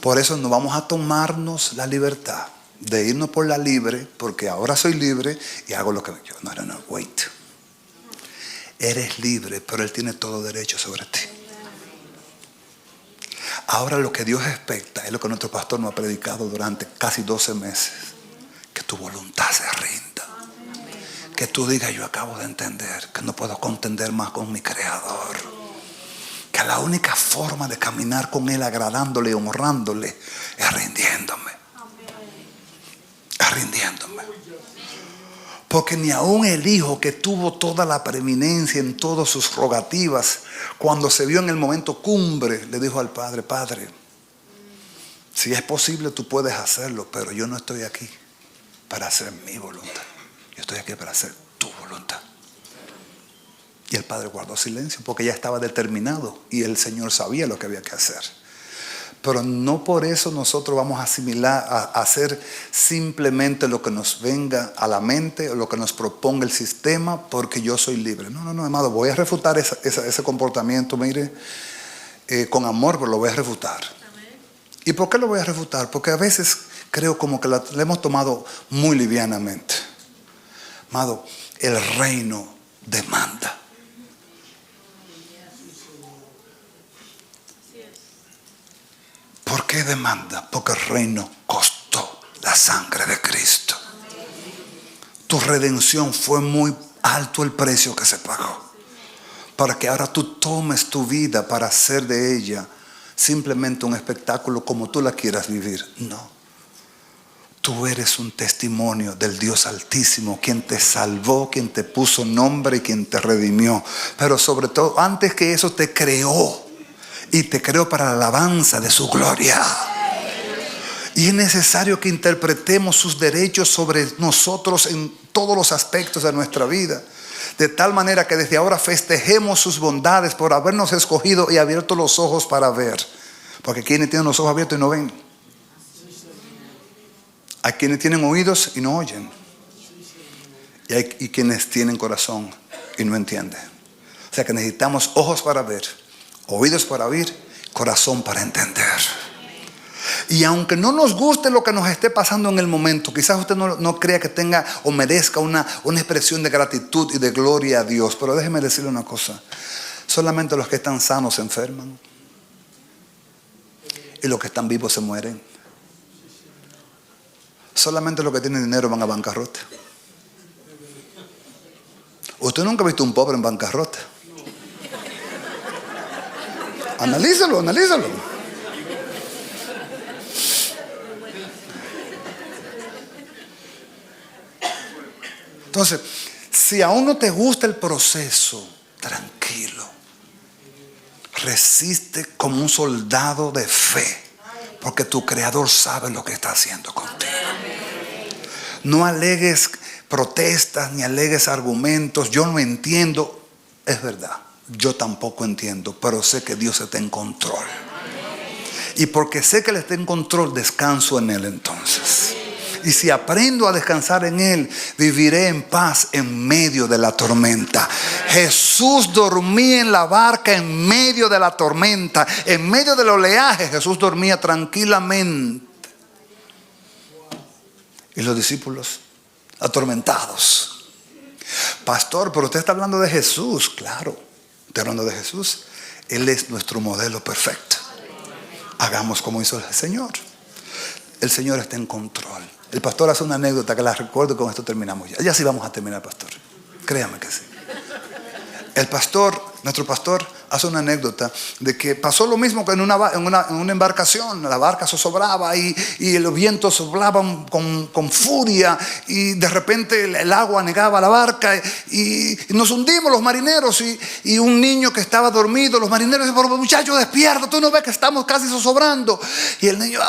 Por eso no vamos a tomarnos la libertad de irnos por la libre, porque ahora soy libre y hago lo que yo. No, wait. Eres libre, pero Él tiene todo derecho sobre ti. Ahora lo que Dios expecta es lo que nuestro pastor nos ha predicado durante casi 12 meses. Que tu voluntad se rinda. Que tú digas: yo acabo de entender que no puedo contender más con mi Creador. Que la única forma de caminar con Él, agradándole y honrándole, es rindiéndome. Es rindiéndome. Porque ni aún el hijo, que tuvo toda la preeminencia en todas sus rogativas, cuando se vio en el momento cumbre, le dijo al padre: Padre, si es posible tú puedes hacerlo, pero yo no estoy aquí para hacer mi voluntad. Yo estoy aquí para hacer tu voluntad. Y el padre guardó silencio porque ya estaba determinado y el Señor sabía lo que había que hacer. Pero no por eso nosotros vamos a asimilar, a hacer simplemente lo que nos venga a la mente o lo que nos proponga el sistema porque yo soy libre. No, amado, voy a refutar ese comportamiento, mire, con amor, pero lo voy a refutar. ¿Y por qué lo voy a refutar? Porque a veces creo como que la hemos tomado muy livianamente. Amado, el reino demanda. ¿Por qué demanda? Porque el reino costó la sangre de Cristo. Tu redención fue muy alto el precio que se pagó. Para que ahora tú tomes tu vida para hacer de ella simplemente un espectáculo como tú la quieras vivir. No. Tú eres un testimonio del Dios Altísimo, quien te salvó, quien te puso nombre y quien te redimió. Pero sobre todo, antes que eso, te creó. Y te creó para la alabanza de su gloria. Y es necesario que interpretemos sus derechos sobre nosotros en todos los aspectos de nuestra vida. De tal manera que desde ahora festejemos sus bondades por habernos escogido y abierto los ojos para ver. Porque quienes tienen los ojos abiertos y no ven. Hay quienes tienen oídos y no oyen. Y quienes tienen corazón y no entienden. O sea que necesitamos ojos para ver, oídos para oír, corazón para entender. Y aunque no nos guste lo que nos esté pasando en el momento, quizás usted no crea que tenga o merezca una expresión de gratitud y de gloria a Dios. Pero déjeme decirle una cosa. Solamente los que están sanos se enferman. Y los que están vivos se mueren. Solamente los que tienen dinero van a bancarrota. Usted nunca ha visto un pobre en bancarrota. Analízalo. Entonces, si aún no te gusta el proceso, tranquilo. Resiste como un soldado de fe, porque tu Creador sabe lo que está haciendo contigo. No alegues protestas ni alegues argumentos. Yo no entiendo. Es verdad, yo tampoco entiendo, pero sé que Dios está en control. Y porque sé que Él está en control, descanso en Él entonces. Y si aprendo a descansar en Él, viviré en paz en medio de la tormenta. Jesús dormía en la barca en medio de la tormenta. En medio del oleaje, Jesús dormía tranquilamente. Y los discípulos atormentados. Pastor, pero usted está hablando de Jesús. Claro, estoy hablando de Jesús. Él es nuestro modelo perfecto. Hagamos como hizo el Señor. El Señor está en control. El pastor hace una anécdota que la recuerdo y con esto terminamos ya. Ya sí vamos a terminar, pastor. Créame que sí. El pastor, nuestro pastor, hace una anécdota de que pasó lo mismo que en una embarcación. La barca zozobraba y los vientos soplaban con furia. Y de repente el agua anegaba la barca. Y nos hundimos los marineros. Y un niño que estaba dormido, los marineros dicen: pero muchacho, despierta, tú no ves que estamos casi zozobrando. Y el niño...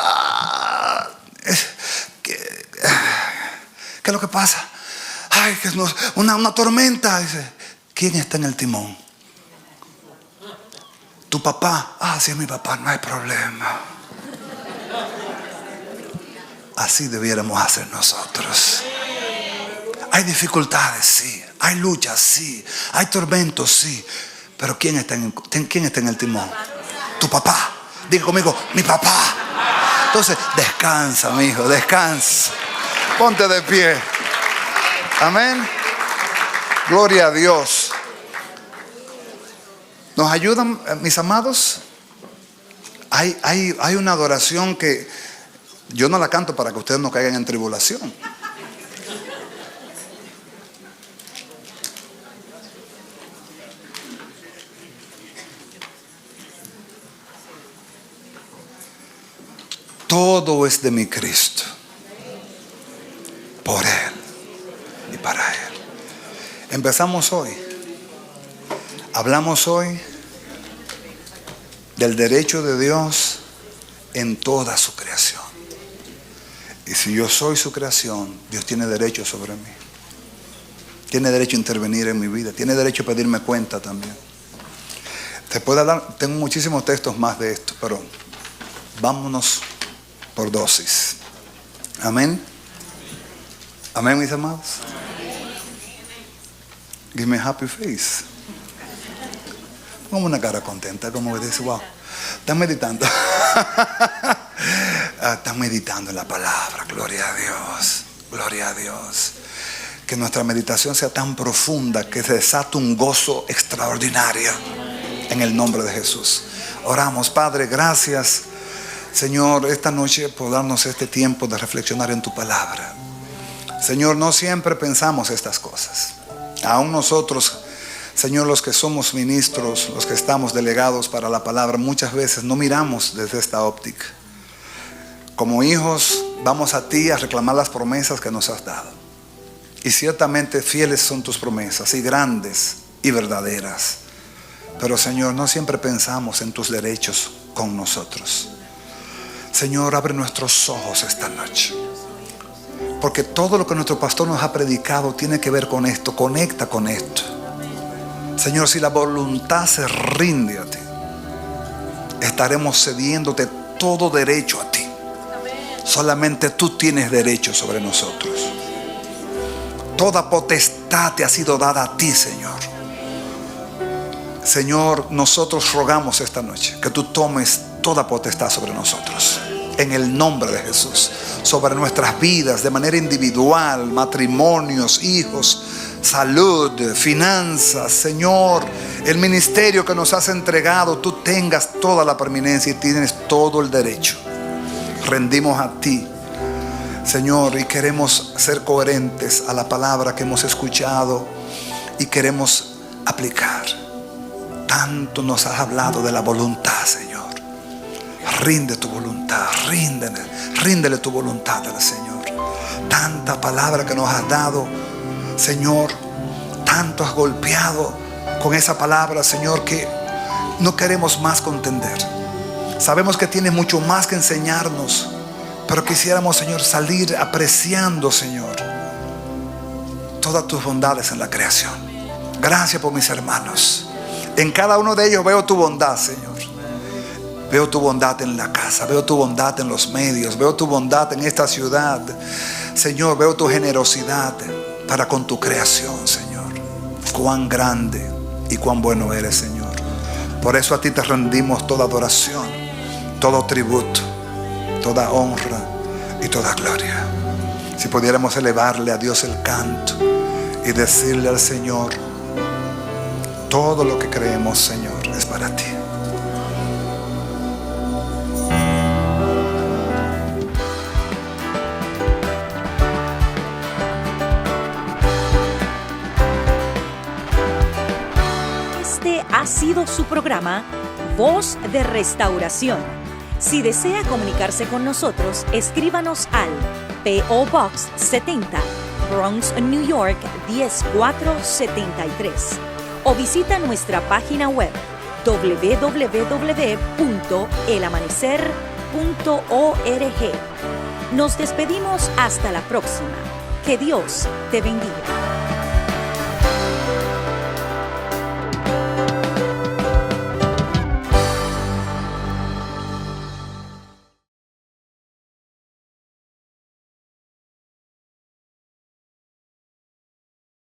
¿Qué es lo que pasa? Ay, que es una tormenta. Dice: ¿quién está en el timón? ¿Tu papá? Ah, sí, es mi papá, no hay problema. Así debiéramos hacer nosotros. Hay dificultades, sí. Hay luchas, sí. Hay tormentos, sí. Pero ¿quién está en el timón? Tu papá. Diga conmigo: mi papá. Entonces, descansa, mi hijo, descansa. Ponte de pie. Amén. Gloria a Dios. ¿Nos ayudan, mis amados? Hay una adoración que yo no la canto para que ustedes no caigan en tribulación. Todo es de mi Cristo, por Él y para Él. Empezamos hoy. Hablamos hoy del derecho de Dios en toda su creación. Y si yo soy su creación, Dios tiene derecho sobre mí. Tiene derecho a intervenir en mi vida. Tiene derecho a pedirme cuenta también. Tengo muchísimos textos más de esto, pero vámonos por dosis. Amén. Amén, mis amados. Give me a happy face. Como una cara contenta, como que dice, wow, están meditando. Están meditando en la palabra. Gloria a Dios. Gloria a Dios. Que nuestra meditación sea tan profunda que se desate un gozo extraordinario en el nombre de Jesús. Oramos. Padre, gracias, Señor, esta noche por darnos este tiempo de reflexionar en tu palabra. Señor, no siempre pensamos estas cosas. Aún nosotros, Señor, los que somos ministros, los que estamos delegados para la palabra, muchas veces no miramos desde esta óptica. Como hijos, vamos a ti a reclamar las promesas que nos has dado. Y ciertamente fieles son tus promesas, y grandes y verdaderas. Pero, Señor, no siempre pensamos en tus derechos con nosotros. Señor, abre nuestros ojos esta noche. Porque todo lo que nuestro pastor nos ha predicado tiene que ver con esto, conecta con esto. Señor, si la voluntad se rinde a ti, estaremos cediéndote todo derecho a ti. Solamente tú tienes derecho sobre nosotros. Toda potestad te ha sido dada a ti, Señor. Señor, nosotros rogamos esta noche que tú tomes toda potestad sobre nosotros, en el nombre de Jesús, sobre nuestras vidas de manera individual, matrimonios, hijos, salud, finanzas. Señor, el ministerio que nos has entregado, tú tengas toda la preeminencia y tienes todo el derecho. Rendimos a ti, Señor, y queremos ser coherentes a la palabra que hemos escuchado y queremos aplicar. Tanto nos has hablado de la voluntad, Señor. Rinde tu voluntad, ríndele tu voluntad al Señor. Tanta palabra que nos has dado, Señor, tanto has golpeado con esa palabra, Señor, que no queremos más contender. Sabemos que tienes mucho más que enseñarnos, pero quisiéramos, Señor, salir apreciando, Señor, todas tus bondades en la creación. Gracias por mis hermanos. En cada uno de ellos veo tu bondad, Señor. Veo tu bondad en la casa, veo tu bondad en los medios, veo tu bondad en esta ciudad. Señor, veo tu generosidad para con tu creación, Señor. Cuán grande y cuán bueno eres, Señor. Por eso a ti te rendimos toda adoración, todo tributo, toda honra y toda gloria. Si pudiéramos elevarle a Dios el canto y decirle al Señor, todo lo que creemos, Señor, es para ti. Este ha sido su programa Voz de Restauración. Si desea comunicarse con nosotros, escríbanos al P.O. Box 70, Bronx, New York 10473, o visita nuestra página web www.elamanecer.org. Nos despedimos hasta la próxima. Que Dios te bendiga.